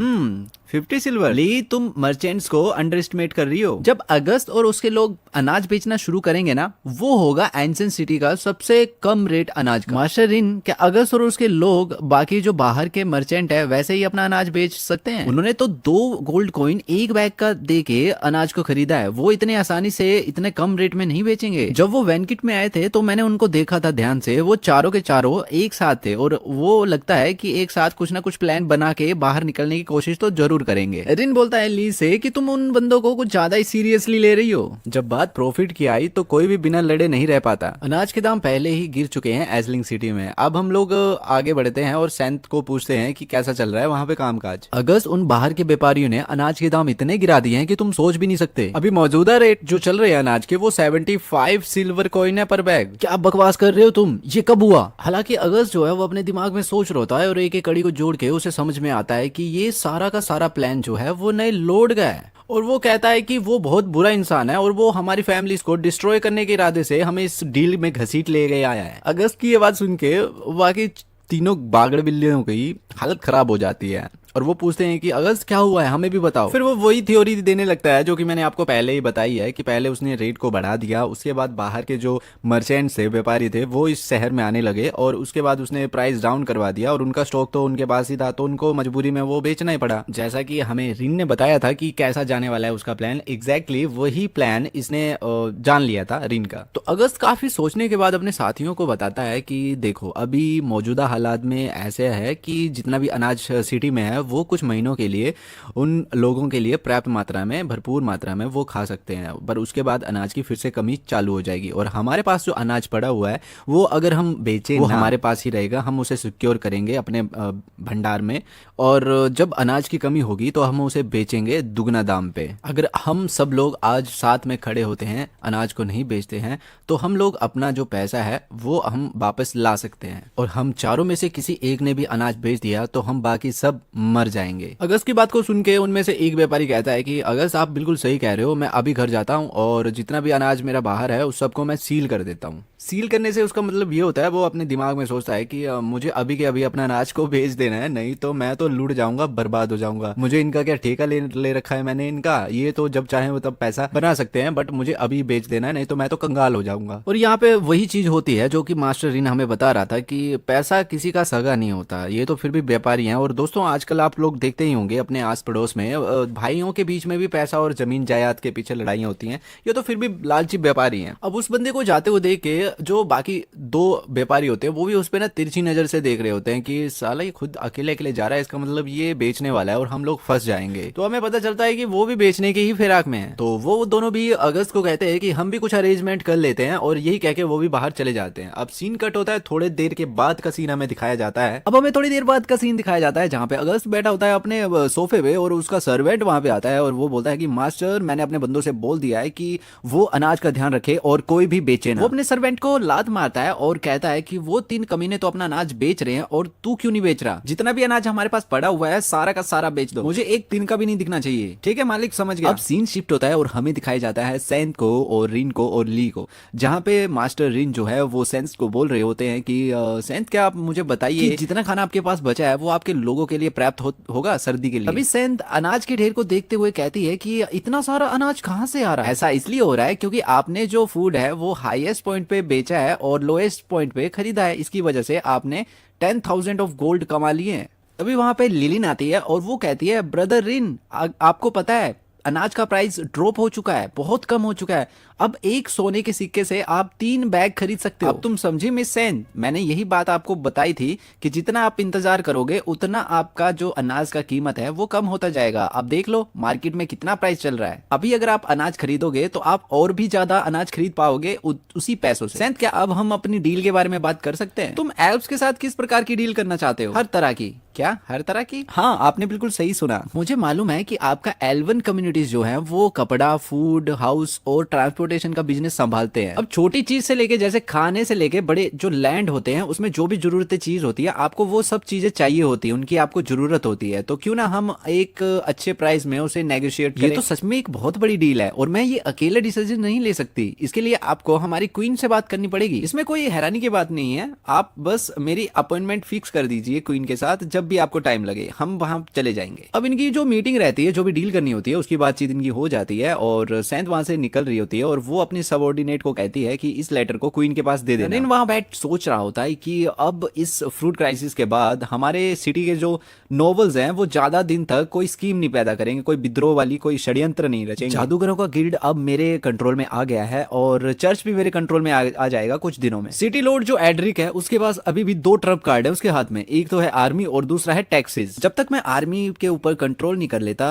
50 सिल्वर। ली तुम मर्चेंट्स को अंडर एस्टिमेट कर रही हो। जब अगस्त और उसके लोग अनाज बेचना शुरू करेंगे ना, वो होगा एंशिएंट सिटी का सबसे कम रेट अनाज का। मास्टर रिन क्या अगस्त और उसके लोग बाकी जो बाहर के मर्चेंट है वैसे ही अपना अनाज बेच सकते हैं? उन्होंने तो 2 गोल्ड कॉइन 1 बैग का दे के अनाज को खरीदा है, वो इतने आसानी से इतने कम रेट में नहीं बेचेंगे। जब वो वैनकिट में आए थे तो मैंने उनको देखा था ध्यान से, वो चारों के चारों एक साथ थे और वो लगता है कि एक साथ कुछ ना कुछ प्लान बना के बाहर निकलने की कोशिश तो जरूर जरूर करेंगे। रिन बोलता है ली से कि तुम उन बंदों को कुछ ज्यादा ही सीरियसली ले रही हो। जब बात प्रॉफिट की आई तो कोई भी बिना लड़े नहीं रह पाता। अनाज के दाम पहले ही गिर चुके हैं एजलिंग सिटी में। अब हम लोग आगे बढ़ते हैं और सेंथ को पूछते हैं कि कैसा चल रहा है वहां पे कामकाज। अगस्त उन बाहर के व्यापारियों ने अनाज के दाम इतने गिरा दिए हैं कि तुम सोच भी नहीं सकते। अभी मौजूदा रेट जो चल रहे हैं अनाज के वो 75 सिल्वर कॉइन है पर बैग। क्या बकवास कर रहे हो तुम, ये कब हुआ? हालांकि अगस्त जो है वो अपने दिमाग में सोच रहा होता है और एक एक कड़ी को जोड़ के उसे समझ में आता है कि ये सारा का सारा प्लान जो है वो नए लोड का है। और वो कहता है कि वो बहुत बुरा इंसान है और वो हमारी फैमिलीज को डिस्ट्रॉय करने के इरादे से हमें इस डील में घसीट ले गए आया है। अगस्त की ये बात सुन के वाकई तीनों बागड़ बिल्लियों की हालत खराब हो जाती है और वो पूछते हैं कि अगस्त क्या हुआ है, हमें भी बताओ। फिर वो वही थ्योरी देने लगता है जो कि मैंने आपको पहले ही बताई है कि पहले उसने रेट को बढ़ा दिया, उसके बाद बाहर के जो मर्चेंट्स थे, व्यापारी थे, वो इस शहर में आने लगे और उसके बाद उसने प्राइस डाउन करवा दिया और उनका स्टॉक तो उनके पास ही था तो उनको मजबूरी में वो बेचना ही पड़ा। जैसा कि हमें रिन ने बताया था कि कैसा जाने वाला है उसका प्लान, एग्जैक्टली वही प्लान इसने जान लिया था रिन का। तो अगस्त काफी सोचने के बाद अपने साथियों को बताता है कि देखो अभी मौजूदा हालात में ऐसे है कि जितना भी अनाज सिटी में है वो कुछ महीनों के लिए उन लोगों के लिए पर्याप्त मात्रा में, भरपूर मात्रा में वो खा सकते हैं, पर उसके बाद अनाज की फिर से कमी चालू हो जाएगी और हमारे पास जो अनाज पड़ा हुआ है वो अगर हम बेचें वो हमारे पास ही रहेगा, हम उसे सिक्योर करेंगे अपने भंडार में और जब अनाज की कमी होगी तो हम उसे बेचेंगे दुगना दाम पे। अगर हम सब लोग आज साथ में खड़े होते हैं, अनाज को नहीं बेचते हैं, तो हम लोग अपना जो पैसा है वो हम वापस ला सकते हैं और हम चारों में से किसी एक ने भी अनाज बेच दिया तो हम बाकी सब मर जाएंगे। अगस्त की बात को सुन के उनमें से एक व्यापारी कहता है कि अगस्त आप बिल्कुल सही कह रहे हो, मैं अभी घर जाता हूँ और जितना भी अनाज मेरा बाहर है उस सबको मैं सील कर देता हूँ। सील करने से उसका मतलब ये होता है वो अपने दिमाग में सोचता है कि मुझे अभी के अभी अपना अनाज को बेच देना है, नहीं तो मैं तो लूट जाऊंगा, बर्बाद हो जाऊंगा। मुझे इनका क्या ठेका ले रखा है मैंने इनका, ये तो जब चाहे वो तब पैसा बना सकते हैं, बट मुझे अभी बेच देना है, नहीं तो मैं तो कंगाल हो जाऊंगा। और यहाँ पे वही चीज होती है जो कि मास्टर रिन हमें बता रहा था कि पैसा किसी का सगा नहीं होता, ये तो फिर भी व्यापारी हैं। और दोस्तों आजकल आप लोग देखते ही होंगे अपने आस पड़ोस में भाइयों के बीच में भी पैसा और जमीन जायदाद के पीछे लड़ाइयां होती हैं, ये तो फिर भी लालची व्यापारी हैं। अब उस बंदे को जाते हुए देख के जो बाकी दो व्यापारी होते हैं वो भी उस पे ना तिरछी नजर से देख रहे होते हैं कि साला ये खुद अकेले अकेले जा रहा है, इसका मतलब ये बेचने वाला है और हम लोग फंस जाएंगे। तो हमें पता चलता है कि वो भी बेचने की ही फिराक में है। तो वो दोनों भी अगस्त को कहते हैं कि हम भी कुछ अरेंजमेंट कर लेते हैं और यही कह के वो भी बाहर चले जाते हैं। अब सीन कट होता है, थोड़े देर के बाद का सीन हमें दिखाया जाता है। अब हमें थोड़ी देर बाद का सीन दिखाया जाता है जहाँ पे अगस्त बैठा होता है अपने सोफे पे और उसका सर्वेंट वहां पे आता है और वो बोलता है कि मास्टर मैंने अपने बंदों से बोल दिया है कि वो अनाज का ध्यान रखे और कोई भी बेचे ना। वो अपने सर्वेंट को लात मारता है और कहता है कि वो 3 कमीने तो अपना अनाज बेच रहे हैं और तू क्यों नहीं बेच रहा? जितना भी अनाज हमारे पास पड़ा हुआ है सारा का सारा बेच दो, मुझे एक दिन का भी नहीं दिखना चाहिए। ठीक है मालिक, समझ गया। अब सीन शिफ्ट होता है और हमें दिखाया जाता है सेंथ को और रिन को और ली को, जहाँ पे मास्टर रिन जो है वो सेंथ को बोल रहे होते हैं कि सेंथ क्या आप मुझे बताइए जितना खाना आपके पास बचा है वो आपके लोगों के लिए पर्याप्त होगा सर्दी के लिए। अभी सेंथ अनाज के ढेर को देखते हुए कहती है कि इतना सारा अनाज कहाँ से आ रहा है? ऐसा इसलिए हो रहा है क्योंकि आपने जो फूड है वो हाईएस्ट पॉइंट पे बेचा है और लोएस्ट पॉइंट पे खरीदा है, इसकी वजह से आपने 10,000 ऑफ गोल्ड कमा लिए हैं। अभी वहां पे लिलिन आती है और वो कहती है ब्रदर रिन आपको पता है अनाज का प्राइस ड्रॉप हो चुका है, बहुत कम हो चुका है, अब एक सोने के सिक्के से आप 3 बैग खरीद सकते हो। अब तुम समझी मिस सेन, मैंने यही बात आपको बताई थी कि जितना आप इंतजार करोगे उतना आपका जो अनाज का कीमत है वो कम होता जाएगा। अब देख लो मार्केट में कितना प्राइस चल रहा है, अभी अगर आप अनाज खरीदोगे तो आप और भी ज्यादा अनाज खरीद पाओगे उसी पैसों से। सेंथ क्या अब हम अपनी डील के बारे में बात कर सकते हैं? तुम एल्व्स के साथ किस प्रकार की डील करना चाहते हो? हर तरह की। क्या हर तरह की? हाँ आपने बिल्कुल सही सुना। मुझे मालूम है कि आपका एल्वन कम्युनिटीज जो है वो कपड़ा, फूड, हाउस और ट्रांसपोर्टेशन का बिजनेस संभालते हैं। अब छोटी चीज से लेके जैसे खाने से लेके बड़े जो लैंड होते हैं उसमें जो भी जरूरत चीज होती है आपको वो सब चीजें चाहिए होती है, उनकी आपको जरूरत होती है, तो क्यों ना हम एक अच्छे प्राइस में उसे नेगोशिएट करें। ये तो सच में एक बहुत बड़ी डील है और मैं ये अकेले डिसीजन नहीं ले सकती, इसके लिए आपको हमारी क्वीन से बात करनी पड़ेगी। इसमें कोई हैरानी की बात नहीं है, आप बस मेरी अपॉइंटमेंट फिक्स कर दीजिए क्वीन के साथ, जब भी आपको टाइम लगे हम वहां चले जाएंगे। अब इनकी जो मीटिंग रहती है, जो भी डील करनी होती है, उसकी बातचीत इनकी हो जाती है और सेंथ वहां से निकल रही होती है और वो अपनी सबऑर्डिनेट को कहती है कि इस लेटर को क्वीन के पास दे देना। वहां बैठ सोच रहा होता है कि अब इस फ्रूट क्राइसिस के बाद हमारे सिटी के जो नोबल्स हैं वो ज्यादा दिन तक कोई स्कीम नहीं पैदा करेंगे, कोई विद्रोह वाली कोई षड्यंत्र नहीं रचेंगे। जादूगरों का गिल्ड अब मेरे कंट्रोल में आ गया है और चर्च भी मेरे कंट्रोल में आ जाएगा कुछ दिनों में। सिटी लॉर्ड जो एड्रिक है उसके पास अभी भी 2 ट्रम्प कार्ड है उसके हाथ में, एक तो है आर्मी और दूसरा है टैक्सेस। जब तक मैं आर्मी के ऊपर कंट्रोल नहीं कर लेता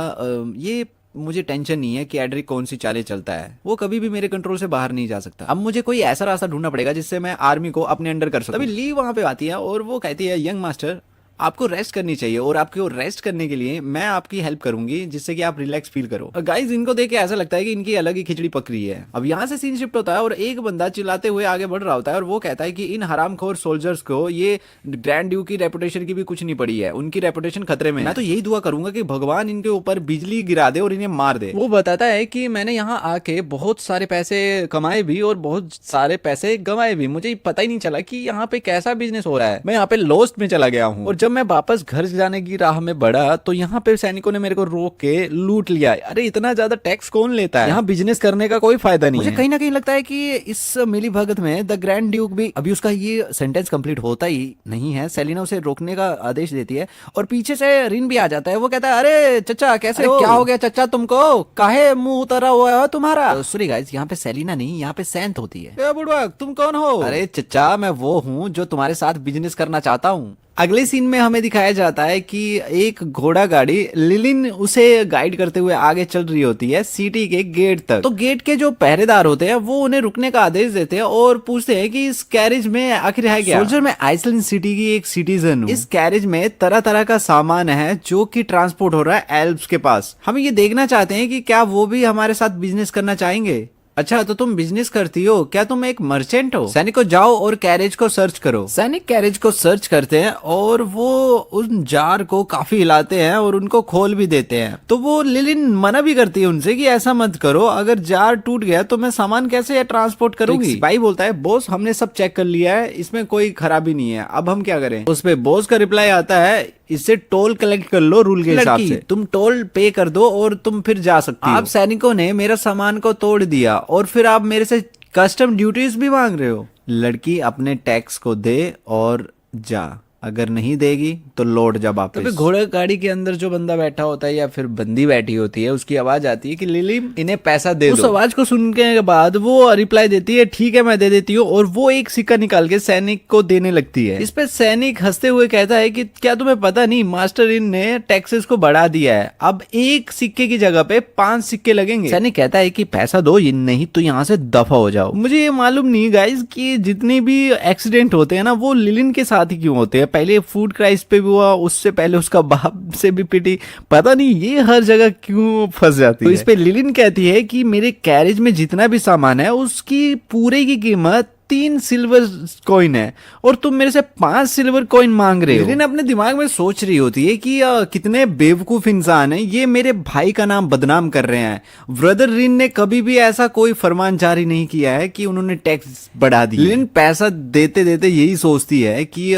ये मुझे टेंशन नहीं है कि एड्रिक कौन सी चालें चलता है, वो कभी भी मेरे कंट्रोल से बाहर नहीं जा सकता। अब मुझे कोई ऐसा रास्ता ढूंढना पड़ेगा जिससे मैं आर्मी को अपने अंडर कर सकूं। तभी ली वहां पे आती है और वो कहती है यंग मास्टर आपको रेस्ट करनी चाहिए और आपको रेस्ट करने के लिए मैं आपकी हेल्प करूंगी जिससे कि आप रिलैक्स फील करो। गाइस इनको देख के ऐसा लगता है कि इनकी अलग ही खिचड़ी पक रही है। अब यहाँ से सीन शिफ्ट होता है और एक बंदा चिल्लाते हुए आगे बढ़ रहा होता है और वो कहता है कि इन हरामखोर सोल्जर्स को ये ग्रैंड ड्यूक की रेपुटेशन की भी कुछ नहीं पड़ी है, उनकी रेपुटेशन खतरे में। मैं तो यही दुआ करूंगा कि भगवान इनके ऊपर बिजली गिरा दे और इन्हें मार दे। वो बताता है कि मैंने यहाँ आके बहुत सारे पैसे कमाए भी और बहुत सारे पैसे गंवाए भी, मुझे पता ही नहीं चला कि यहाँ पे कैसा बिजनेस हो रहा है, मैं यहाँ पे लॉस्ट में चला गया हूँ। और जब मैं वापस घर जाने की राह में बढ़ा तो यहाँ पे सैनिकों ने मेरे को रोक के लूट लिया। अरे इतना ज्यादा टैक्स कौन लेता है, यहाँ बिजनेस करने का कोई फायदा नहीं है। मुझे कहीं ना कहीं लगता है कि इस मिली भगत में द ग्रैंड ड्यूक भी, अभी उसका ये सेंटेंस कंप्लीट होता ही नहीं है, सेलिना उसे रोकने का आदेश देती है और पीछे से रिन भी आ जाता है। वो कहता है अरे चचा कैसे हो, क्या हो गया चचा तुमको, काहे मुंह उतरा हुआ है तुम्हारा। सॉरी गाइस यहाँ पे सेलिना नहीं यहाँ पे सैंत होती है। बुढ़वा तुम कौन हो? अरे चचा मैं वो हूँ जो तुम्हारे साथ बिजनेस करना चाहता हूँ। अगले सीन में हमें दिखाया जाता है कि एक घोड़ा गाड़ी लिलिन उसे गाइड करते हुए आगे चल रही होती है सिटी के गेट तक। तो गेट के जो पहरेदार होते हैं वो उन्हें रुकने का आदेश देते हैं और पूछते हैं कि इस कैरेज में आखिर है क्या। सोल्जर मैं आइसलैंड सिटी की एक सिटीजन हूँ, इस कैरेज में तरह तरह का सामान है जो कि ट्रांसपोर्ट हो रहा है एल्प्स के पास। हम ये देखना चाहते हैं कि क्या वो भी हमारे साथ बिजनेस करना चाहेंगे। अच्छा तो तुम बिजनेस करती हो, क्या तुम एक मर्चेंट हो? सैनिक जाओ और कैरेज को सर्च करो। सैनिक कैरेज को सर्च करते हैं और वो उन जार को काफी हिलाते हैं और उनको खोल भी देते हैं। तो वो लिलिन मना भी करती है उनसे कि ऐसा मत करो, अगर जार टूट गया तो मैं सामान कैसे ट्रांसपोर्ट करूंगी। भाई बोलता है बॉस हमने सब चेक कर लिया है, इसमें कोई खराबी नहीं है, अब हम क्या करें। उस पे बॉस का रिप्लाई आता है इससे टोल कलेक्ट कर लो रूल के हिसाब से, तुम टोल पे कर दो और तुम फिर जा सकती हो। आप सैनिकों ने मेरा सामान को तोड़ दिया और फिर आप मेरे से कस्टम ड्यूटीज भी मांग रहे हो। लड़की अपने टैक्स को दे और जा, अगर नहीं देगी तो लौट जा वापस। तो घोड़ा गाड़ी के अंदर जो बंदा बैठा होता है या फिर बंदी बैठी होती है उसकी आवाज आती है कि लिली इन्हें पैसा दे दो। उस आवाज को सुनने के बाद वो रिप्लाई देती है ठीक है मैं दे देती हूँ और वो एक सिक्का निकाल के सैनिक को देने लगती है। इस पे सैनिक हंसते हुए कहता है कि क्या तुम्हें पता नहीं मास्टर इन ने टैक्सेस को बढ़ा दिया है, अब एक सिक्के की जगह पे 5 सिक्के लगेंगे। सैनिक कहता है कि पैसा दो ये नहीं तो यहाँ से दफा हो जाओ। मुझे ये मालूम नहीं गाइज कि जितने भी एक्सीडेंट होते हैं ना वो लिलिन के साथ ही क्यों होते हैं। पहले फूड क्राइसिस पे भी हुआ, उससे पहले उसका बाप से भी पिटी, पता नहीं ये हर जगह क्यों फंस जाती है। तो इस पे लिलिन कहती है कि मेरे कैरेज में जितना भी सामान है उसकी पूरे की कीमत 3 सिल्वर कॉइन है और तुम मेरे से 5 सिल्वर कॉइन मांग रहे हो। लिलिन अपने दिमाग में सोच रही होती है कि कितने बेवकूफ इंसान है, ये मेरे भाई का नाम बदनाम कर रहे हैं। ब्रदर रिन ने कभी भी ऐसा कोई फरमान जारी नहीं किया है कि उन्होंने टैक्स बढ़ा दिया। लिलिन पैसा देते देते यही सोचती है कि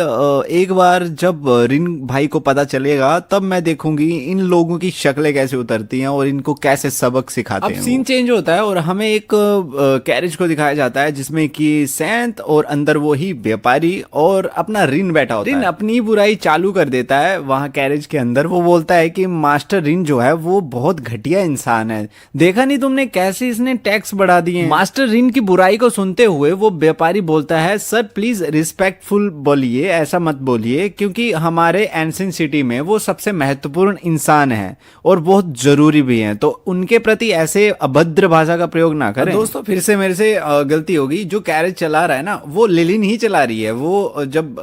एक बार जब रिन भाई को पता चलेगा तब मैं देखूंगी इन लोगों की शक्लें कैसे उतरती हैं और इनको कैसे सबक सिखाते हैं। अब सीन चेंज होता है और हमें एक कैरेज को दिखाया जाता है जिसमें कि सैंत और अंदर वो ही व्यापारी और अपना रिन बैठा होता है। रिन अपनी बुराई चालू कर देता है वहां कैरेज के अंदर। वो बोलता है कि मास्टर रिन जो है वो बहुत घटिया इंसान है, देखा नहीं तुमने कैसे इसने टैक्स बढ़ा दिए। मास्टर रिन की बुराई को सुनते हुए वो व्यापारी बोलता है सर प्लीज रिस्पेक्टफुल बोलिए, ऐसा मत बोलिए क्योंकि हमारे एंशिएंट सिटी में वो सबसे महत्वपूर्ण इंसान है और बहुत जरूरी भी है, तो उनके प्रति ऐसे अभद्र भाषा का प्रयोग ना करें। दोस्तों फिर से मेरे से गलती होगी, जो कैरेज चला रहा है ना वो लिलिन ही चला रही है। वो जब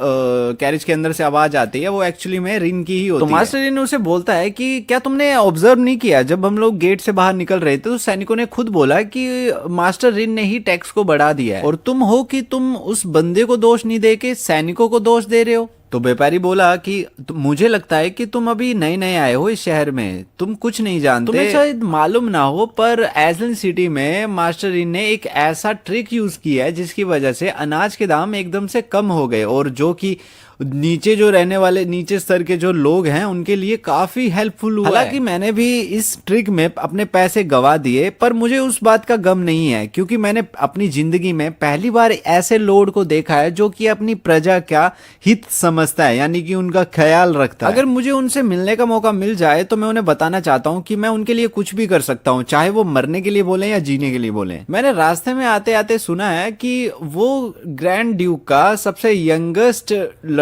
कैरेज के अंदर से आवाज आती है वो एक्चुअली में रिन की ही होती है। तो मास्टर रिन उसे बोलता है कि क्या तुमने ऑब्जर्व नहीं किया जब हम लोग गेट से बाहर निकल रहे थे तो सैनिकों ने खुद बोला कि मास्टर रिन ने ही टैक्स को बढ़ा दिया है और तुम हो कि तुम उस बंदे को दोष नहीं दे के सैनिकों को दोष दे रहे हो। तो व्यापारी बोला कि मुझे लगता है कि तुम अभी नए नए आए हो इस शहर में, तुम कुछ नहीं जानते, तुम्हें शायद मालूम ना हो पर आइसलैंड सिटी में मास्टर रिन ने एक ऐसा ट्रिक यूज किया है जिसकी वजह से अनाज के दाम एकदम से कम हो गए और जो कि नीचे जो रहने वाले नीचे स्तर के जो लोग हैं उनके लिए काफी हेल्पफुल हुआ। हालांकि मैंने भी इस ट्रिक में अपने पैसे गवा दिए पर मुझे उस बात का गम नहीं है क्योंकि मैंने अपनी जिंदगी में पहली बार ऐसे लोग को देखा है जो कि अपनी प्रजा का हित समझता है, यानी कि उनका ख्याल रखता है। अगर मुझे उनसे मिलने का मौका मिल जाए तो मैं उन्हें बताना चाहता हूँ कि मैं उनके लिए कुछ भी कर सकता हूँ, चाहे वो मरने के लिए बोले या जीने के लिए बोले। मैंने रास्ते में आते आते सुना है कि वो ग्रैंड ड्यूक का सबसे यंगेस्ट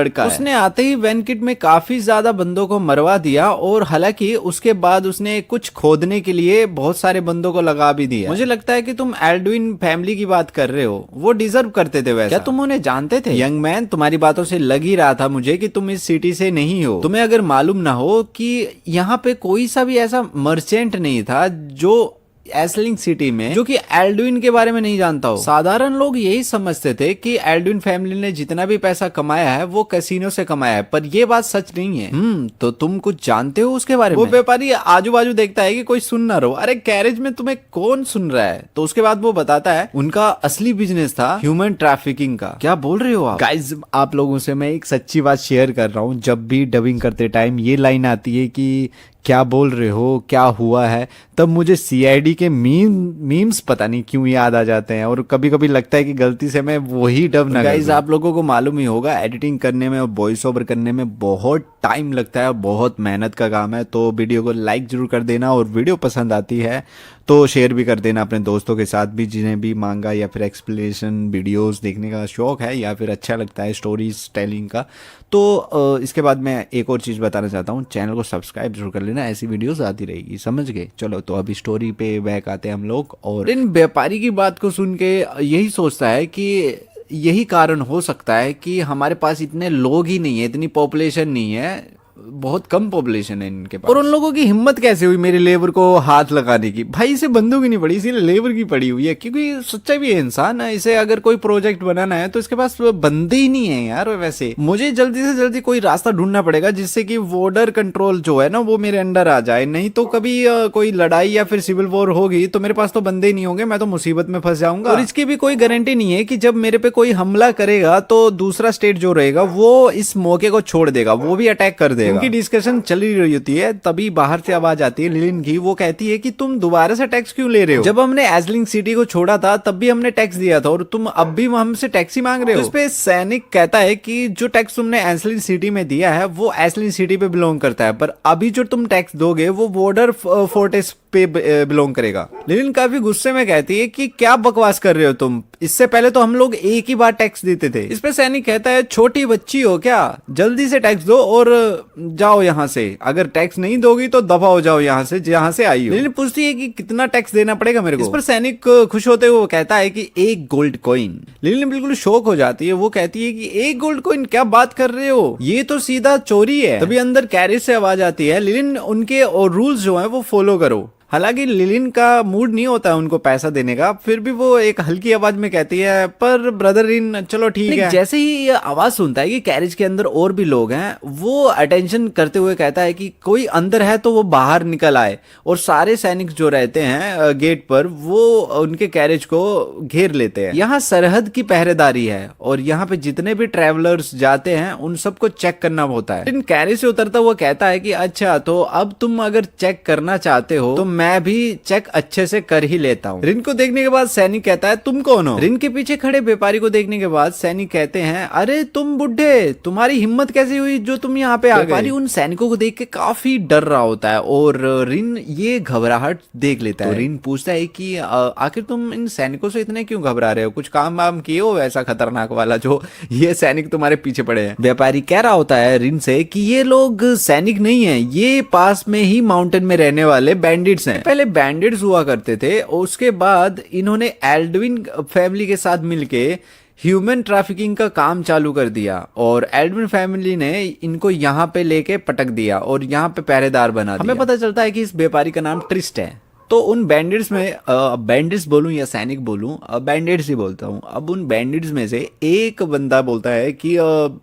लड़का है। उसने आते ही बैंक्वेट में काफी ज्यादा बंदों को मरवा दिया और हालांकि उसके बाद उसने कुछ खोदने के लिए बहुत सारे बंदों को लगा भी दिया। मुझे लगता है कि तुम एल्ड्विन फैमिली की बात कर रहे हो, वो डिजर्व करते थे वैसा। क्या तुम उन्हें जानते थे? यंग मैन, तुम्हारी बातों से लग ही रहा था मुझे कि तुम इस सिटी से नहीं हो। तुम्हें अगर मालूम ना हो कि यहाँ पे कोई सा भी ऐसा मर्चेंट नहीं था जो एस्लिंग सिटी में जो कि एल्ड्विन के बारे में नहीं जानता हो। साधारण लोग यही समझते थे कि एल्ड्विन फैमिली ने जितना भी पैसा कमाया है वो कैसीनो से कमाया है, पर ये बात सच नहीं है। तो तुम कुछ जानते हो उसके बारे में? वो व्यापारी आजू बाजू देखता है कि कोई सुन ना रहो। अरे गैरेज में तुम्हें कौन सुन रहा है? तो उसके बाद वो बताता है उनका असली बिजनेस था ह्यूमन ट्रैफिकिंग का। क्या बोल रहे हो आप? गाइज, आप लोगों से मैं एक सच्ची बात शेयर कर रहा हूँ। जब भी डबिंग करते टाइम ये लाइन आती है कि क्या बोल रहे हो, क्या हुआ है, तब मुझे सीआईडी के मीम्स पता नहीं क्यों याद आ जाते हैं और कभी कभी लगता है कि गलती से मैं वही डब ना। गाइस, आप लोगों को मालूम ही होगा एडिटिंग करने में और वॉइस ओवर करने में बहुत टाइम लगता है, बहुत मेहनत का काम है। तो वीडियो को लाइक जरूर कर देना और वीडियो पसंद आती है तो शेयर भी कर देना अपने दोस्तों के साथ भी, जिन्हें भी मांगा या फिर एक्सप्लेनेशन वीडियोस देखने का शौक है या फिर अच्छा लगता है स्टोरीज टेलिंग का। तो इसके बाद मैं एक और चीज़ बताना चाहता हूँ, चैनल को सब्सक्राइब जरूर कर लेना, ऐसी वीडियोस आती रहेगी, समझ गए? चलो तो अभी स्टोरी पे बैक आते हैं हम लोग। और इन व्यापारी की बात को सुन के यही सोचता है कि यही कारण हो सकता है कि हमारे पास इतने लोग ही नहीं है, इतनी पॉपुलेशन नहीं है, बहुत कम पॉपुलेशन है इनके पास। और उन लोगों की हिम्मत कैसे हुई मेरे लेबर को हाथ लगाने की? भाई इसे बंदूक ही नहीं पड़ी, इसीलिए लेबर की पड़ी हुई है, क्योंकि सच्चा भी है इंसान है। इसे अगर कोई प्रोजेक्ट बनाना है तो इसके पास बंदे ही नहीं है यार। वैसे मुझे जल्दी से जल्दी कोई रास्ता ढूंढना पड़ेगा जिससे कि बॉर्डर कंट्रोल जो है ना वो मेरे अंडर आ जाए, नहीं तो कभी कोई लड़ाई या फिर सिविल वॉर होगी तो मेरे पास तो बंदे ही नहीं होंगे, मैं तो मुसीबत में फंस जाऊंगा। और इसकी भी कोई गारंटी नहीं है कि जब मेरे पे कोई हमला करेगा तो दूसरा स्टेट जो रहेगा वो इस मौके को छोड़ देगा, वो भी अटैक कर देगा। उनकी डिस्कशन चल रही होती है, तभी बाहर से आवाज आती है लिलिन की। वो कहती है कि तुम दोबारा से टैक्स क्यों ले रहे हो? जब हमने एस्लिंग सिटी को छोड़ा था तब भी हमने टैक्स दिया था और तुम अब भी हमसे टैक्स ही मांग रहे हो। तो इस पे सैनिक कहता है कि जो टैक्स तुमने एस्लिंग सिटी में दिया है वो एस्लिंग सिटी पे बिलोंग करता है, पर अभी जो तुम टैक्स दोगे वो बॉर्डर फोर्टेस पे बिलोंग करेगा। लिलिन काफी गुस्से में कहती है कि क्या बकवास कर रहे हो तुम, इससे पहले तो हम लोग एक ही बार टैक्स देते थे। इस पे सैनिक कहता है छोटी बच्ची हो क्या, जल्दी से टैक्स दो और जाओ यहाँ से, अगर टैक्स नहीं दोगी तो दफा हो जाओ यहाँ से जहाँ से आई हो। लिलिन पूछती है कि कितना टैक्स देना पड़ेगा मेरे को। इस पर सैनिक खुश होते हुए कहता है कि 1 गोल्ड कॉइन। लिलिन बिल्कुल शौक हो जाती है, वो कहती है कि 1 गोल्ड कॉइन, क्या बात कर रहे हो, ये तो सीधा चोरी है। तभी अंदर कैरेज से आवाज आती है लिलिन उनके और रूल्स जो है वो फॉलो करो। हालांकि लिलिन का मूड नहीं होता है उनको पैसा देने का, फिर भी वो एक हल्की आवाज में कहती है पर ब्रदर रिन चलो ठीक है। जैसे ही ये आवाज सुनता है कि कैरेज के अंदर और भी लोग हैं, वो अटेंशन करते हुए कहता है कि कोई अंदर है तो वो बाहर निकल आए। और सारे सैनिक जो रहते हैं गेट पर वो उनके कैरेज को घेर लेते हैं। यहाँ सरहद की पहरेदारी है और यहाँ पे जितने भी ट्रेवलर्स जाते हैं उन सबको चेक करना होता है। इन कैरेज से उतरता वो कहता है कि अच्छा तो अब तुम अगर चेक करना चाहते हो तो मैं भी चेक अच्छे से कर ही लेता हूँ। रिन को देखने के बाद सैनिक कहता है तुम कौन हो? रिन के पीछे खड़े व्यापारी को देखने के बाद सैनिक कहते हैं अरे तुम बुढ़े, तुम्हारी हिम्मत कैसे हुई जो तुम यहाँ पे आ गए? व्यापारी उन सैनिकों को देख के काफी डर रहा होता है और रिन ये घबराहट देख लेता है। तो रिन पूछता है कि आखिर तुम इन सैनिकों से इतने क्यों घबरा रहे हो, कुछ काम वाम किए हो ऐसा खतरनाक वाला जो ये सैनिक तुम्हारे पीछे पड़े हैं? व्यापारी कह रहा होता है रिन से कि ये लोग सैनिक नहीं है, ये पास में ही माउंटेन में रहने वाले बैंडिट्स हैं। पहले बैंडिट्स हुआ करते थे और उसके बाद इन्होंने एल्ड्विन फैमिली के साथ मिलके ह्यूमन ट्रैफिकिंग का काम चालू कर दिया और एल्ड्विन फैमिली ने इनको यहाँ पे लेके पटक दिया और यहाँ पे पहरेदार बना दिया। हमें पता चलता है कि इस व्यापारी का नाम ट्रिस्ट है। तो उन बैंडिट्स में बैंडिट्स बोलूं या सैनिक बोलूं, बैंडिट्स ही बोलता हूं। अब उन बैंडिट्स में से एक बंदा बोलता है कि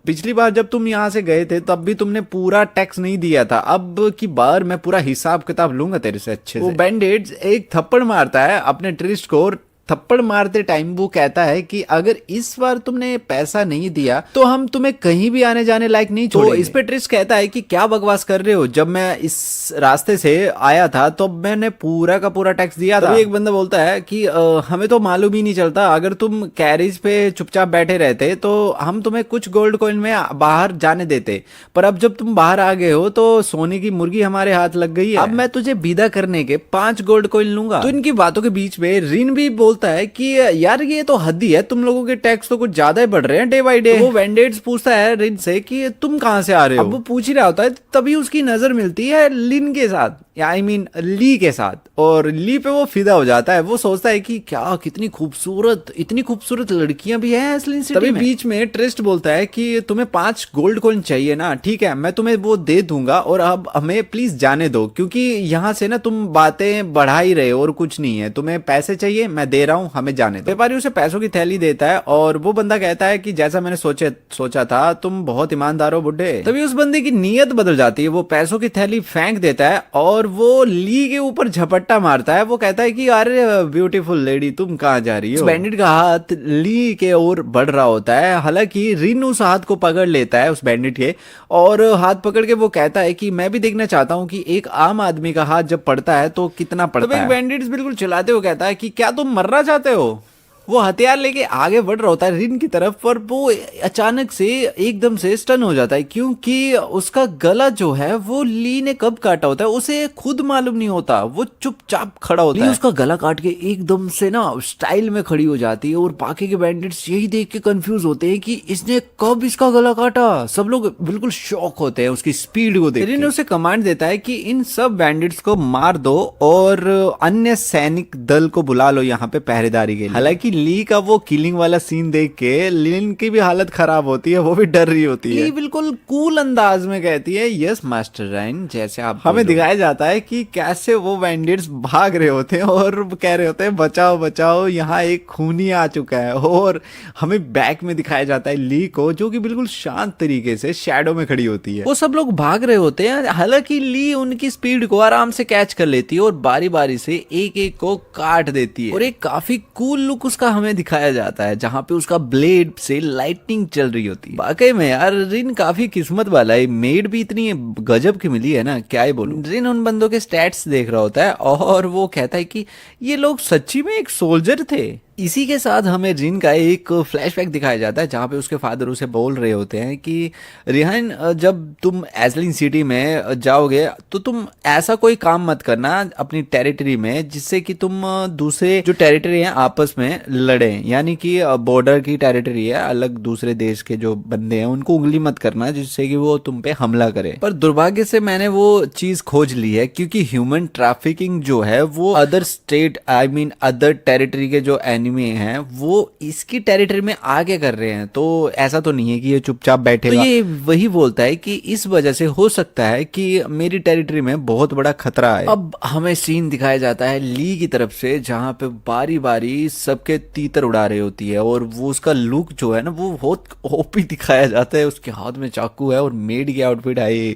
पिछली बार जब तुम यहां से गए थे तब भी तुमने पूरा टैक्स नहीं दिया था, अब की बार मैं पूरा हिसाब किताब लूंगा तेरे से अच्छे से। वो बैंडिट्स एक थप्पड़ मारता है अपने ट्रिस्ट को। थप्पड़ मारते टाइम वो कहता है कि अगर इस बार तुमने पैसा नहीं दिया तो हम तुम्हें कहीं भी आने जाने लायक नहीं छोड़ेंगे। तो इस पे ट्रिस्ट कहता है कि क्या बकवास कर रहे हो, जब मैं इस रास्ते से आया था तो मैंने पूरा का पूरा टैक्स दिया था। एक बंदा बोलता है कि हमें तो मालूम ही नहीं चलता, अगर तुम कैरेज पे चुपचाप बैठे रहते तो हम तुम्हें कुछ गोल्ड कॉइन में बाहर जाने देते, पर अब जब तुम बाहर आ गए हो तो सोने की मुर्गी हमारे हाथ लग गई है। अब मैं तुझे विदा करने के 5 गोल्ड कॉइन लूंगा। तो इनकी बातों के बीच में रिन भी बोल बोलता है कि यार ये तो हद ही है, तुम लोगों के टैक्स तो कुछ ज्यादा ही बढ़ रहे हैं डे बाय डे। वो वेंडेट्स पूछता है रिन से कि तुम कहाँ से आ रहे हो। अब वो पूछ ही रहा होता है, तभी उसकी नजर मिलती है लिन के साथ, आई मीन ली के साथ, और ली पे वो फिदा हो जाता है। वो सोचता है कि क्या कितनी खूबसूरत लड़कियां भी हैं एस्लिन सिटी में। तभी बीच में ट्रिस्ट बोलता है कि तुम्हें 5 गोल्ड कॉइन चाहिए ना, ठीक है मैं तुम्हें वो दे दूंगा, और अब हमें प्लीज जाने दो, क्योंकि यहाँ से ना तुम बातें बढ़ा ही रहे हो और कुछ नहीं है, तुम्हें पैसे चाहिए मैं दे रहा हूँ, हमें जाने दो। व्यापारी उसे पैसों की थैली देता है और वो बंदा कहता है कि जैसा मैंने सोचा था, तुम बहुत ईमानदार हो बुड्ढे। तभी उस बंदे की नीयत बदल जाती है, वो पैसों की थैली फेंक देता है और वो ली के ऊपर झपट्टा मारता है। वो कहता है कि अरे ब्यूटीफुल लेडी तुम कहाँ जा रही हो। बैंडिट का हाथ ली के ओर बढ़ रहा होता है, हालांकि रिन उस हाथ को पकड़ लेता है उस बैंडिट के, और हाथ पकड़ के वो कहता है कि मैं भी देखना चाहता हूँ कि एक आम आदमी का हाथ जब पड़ता है तो कितना पड़ता है। बैंडिट बिल्कुल चिल्लाते हुए कहता है कि क्या तुम मरना चाहते हो। वो हथियार लेके आगे बढ़ रहा होता है रिन की तरफ, पर वो अचानक से एकदम से स्टन हो जाता है, क्योंकि उसका गला जो है वो ली ने कब काटा होता है उसे खुद मालूम नहीं होता। वो चुपचाप खड़ा होता है, उसका गला काट के एकदम से ना स्टाइल में खड़ी हो जाती है, और बाकी के बैंडिट्स यही देख के कंफ्यूज होते हैं कि इसने कब इसका गला काटा। सब लोग बिल्कुल शॉक होते हैं उसकी स्पीड को देख। रिन उसे कमांड देता है कि इन सब बैंडिट्स को मार दो और अन्य सैनिक दल को बुला लो यहाँ पे पहरेदारी के लिए। हालांकि ली का वो किलिंग वाला सीन देख के लिन की भी हालत खराब होती है, वो भी डर रही होती है। ली बिल्कुल कूल अंदाज में कहती है यस मास्टर राइन, जैसे आप हमें दिखाया जाता है कि कैसे वो बैंडिट्स भाग रहे होते हैं और कह रहे होते हैं बचाओ बचाओ, यहाँ एक खूनी आ चुका है। और हमें बैक में दिखाया जाता है ली को, जो कि बिल्कुल शांत तरीके से शैडो में खड़ी होती है। वो सब लोग भाग रहे होते हैं, हालांकि ली उनकी स्पीड को आराम से कैच कर लेती है और बारी बारी से एक एक को काट देती है, और एक काफी कूल लुक उसका हमें दिखाया जाता है, जहां पे उसका ब्लेड से लाइटनिंग चल रही होती है। वाकई में यार रिन काफी किस्मत वाला है, मेड भी इतनी गजब की मिली है ना, क्या ही बोलूं। रिन उन बंदों के स्टैट्स देख रहा होता है और वो कहता है कि ये लोग सच्ची में एक सोल्जर थे। इसी के साथ हमें रिन का एक फ्लैशबैक दिखाया जाता है, जहाँ पे उसके फादर उसे बोल रहे होते हैं कि रिहान जब तुम एस्लिन सिटी में जाओगे तो तुम ऐसा कोई काम मत करना अपनी टेरिटरी में जिससे कि तुम दूसरे जो टेरिटरी है आपस में लड़े, यानी कि बॉर्डर की टेरिटरी है, अलग दूसरे देश के जो बंदे हैं उनको उंगली मत करना जिससे कि वो तुम पे हमला करे। पर दुर्भाग्य से मैंने वो चीज खोज ली है, क्योंकि ह्यूमन ट्रैफिकिंग जो है वो other state I mean other territory के जो में हैं वो इसकी टेरिटरी में आगे कर रहे हैं, तो ऐसा तो नहीं है कि ये चुपचाप बैठेगा। तो ये वही बोलता है कि इस वजह से हो सकता है कि मेरी टेरिटरी में बहुत बड़ा खतरा है। अब हमें सीन दिखाया जाता है ली की तरफ से, जहां पे बारी बारी सबके तीतर उड़ा रही होती है, और वो उसका लुक जो है ना वो बहुत ओपी दिखाया जाता है। उसके हाथ में चाकू है और मेड की आउटफिट है,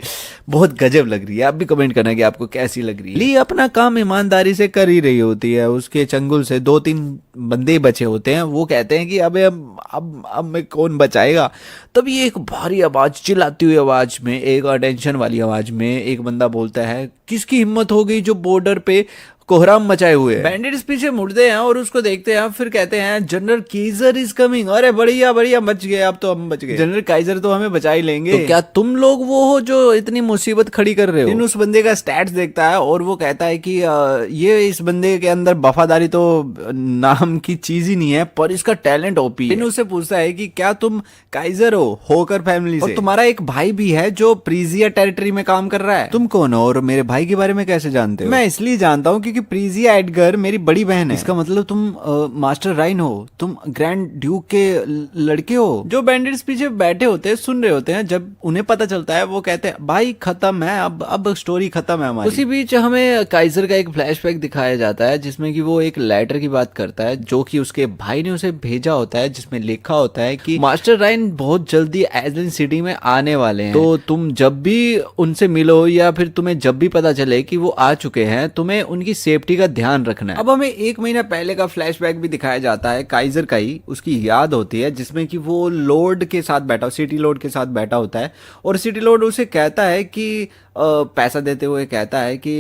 बहुत गजब लग रही है। आप भी कमेंट करना कि आपको कैसी लग रही है। ली अपना काम ईमानदारी से कर ही रही होती है, उसके चंगुल से 2-3 बंदे बचे होते हैं। वो कहते हैं कि अबे अब मैं कौन बचाएगा। तभी एक भारी आवाज, चिल्लाती हुई आवाज में, एक अटेंशन वाली आवाज में एक बंदा बोलता है, किसकी हिम्मत हो गई जो बॉर्डर पे कोहराम मचाए हुए। बैंडिट्स पीछे मुड़ते हैं और उसको देखते हैं, फिर कहते हैं जनरल काइजर इज कमिंग। अरे बढ़िया बढ़िया, बच गए, अब तो हम बच गए, जनरल काइजर तो हमें बचा ही लेंगे। तो क्या तुम लोग वो हो जो इतनी मुसीबत खड़ी कर रहे हो। इन उस बंदे का स्टैट्स देखता है और वो कहता है कि ये इस बंदे के अंदर वफादारी तो नाम की चीज ही नहीं है, पर इसका टैलेंट ओपी है। इन उससे पूछता है कि क्या तुम काइजर हो होकर फैमिली से, और तुम्हारा एक भाई भी है जो प्रीजिया टेरिटरी में काम कर रहा है, तुम कौन हो और मेरे भाई के बारे में कैसे जानते हो। मैं इसलिए जानता हूँ क्योंकि प्रीजिया एडगर मेरी बड़ी बहन है। इसका मतलब तुम मास्टर राइन हो, तुम ग्रैंड ड्यूक के लड़के हो। जो बैंडिट्स पीछे बैठे होते हैं सुन रहे होते हैं, जब उन्हें पता चलता है वो कहते हैं भाई खत्म है, अब स्टोरी खत्म है हमारी। उसी बीच हमें काइजर का एक फ्लैशबैक दिखाया जाता है जिसमें कि वो एक लेटर की बात करता है जो कि उसके भाई ने उसे भेजा होता है, जिसमें लिखा होता है कि मास्टर राइन बहुत जल्दी एस्लिन सिटी में आने वाले हैं, तो तुम जब भी उनसे मिलो या फिर तुम्हें जब भी पता चले कि वो आ चुके हैं, तुम्हें उनकी सेफ्टी का ध्यान रखना है। अब हमें 1 महीना पहले का फ्लैशबैक भी दिखाया जाता है काइजर का ही, उसकी याद होती है जिसमें कि वो लॉर्ड के साथ बैठा, सिटी लॉर्ड के साथ बैठा होता है, और सिटी लॉर्ड उसे कहता है कि पैसा देते हुए कहता है कि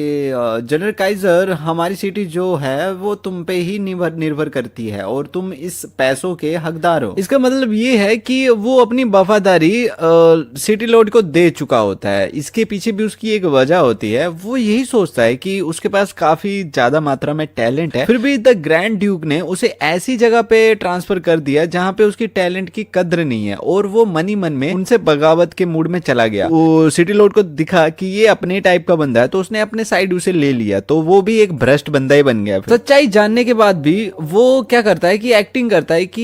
जनरल काइजर हमारी सिटी जो है वो तुम पे ही निर्भर करती है और तुम इस पैसों के हकदार हो। इसका मतलब ये है कि वो अपनी वफादारी सिटी लॉर्ड को दे चुका होता है। इसके पीछे भी उसकी एक वजह होती है, वो यही सोचता है कि उसके पास काफी ज्यादा मात्रा में टैलेंट है, फिर भी द ग्रैंड ड्यूक ने उसे ऐसी जगह पे ट्रांसफर कर दिया जहां पे उसकी टैलेंट की कद्र नहीं है और वो मनी मन में उनसे बगावत के मूड में चला गया। वो सिटी लॉर्ड को दिखा कि ये अपने टाइप का बंदा है तो उसने अपने साइड उसे ले लिया, तो वो भी एक भ्रष्ट बंदा ही बन गया। सच्चाई जानने के बाद भी वो क्या करता है कि एक्टिंग करता है कि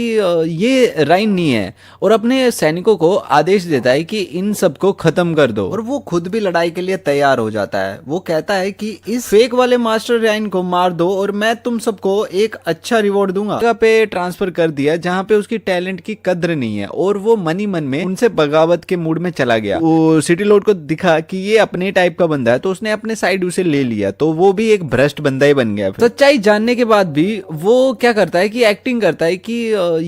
ये राइन नहीं है और अपने सैनिकों को आदेश देता है कि इन सबको खत्म कर दो और वो खुद भी लड़ाई के लिए तैयार हो जाता है। वो कहता है कि इस फेक वाले मास्टर राइन को मार दो और मैं तुम सबको एक अच्छा रिवॉर्ड दूंगा। जगह पे ट्रांसफर कर दिया जहां पे उसकी टैलेंट की कद्र नहीं है और वो मनी मन में उनसे बगावत के मूड में चला गया। वो सिटी लॉर्ड को दिखा कि ये अपने टाइप का बंदा है तो उसने अपने साइड उसे ले लिया, तो वो भी एक भ्रष्ट बंदा ही बन गया। सच्चाई जानने के बाद भी वो क्या करता है कि एक्टिंग करता है कि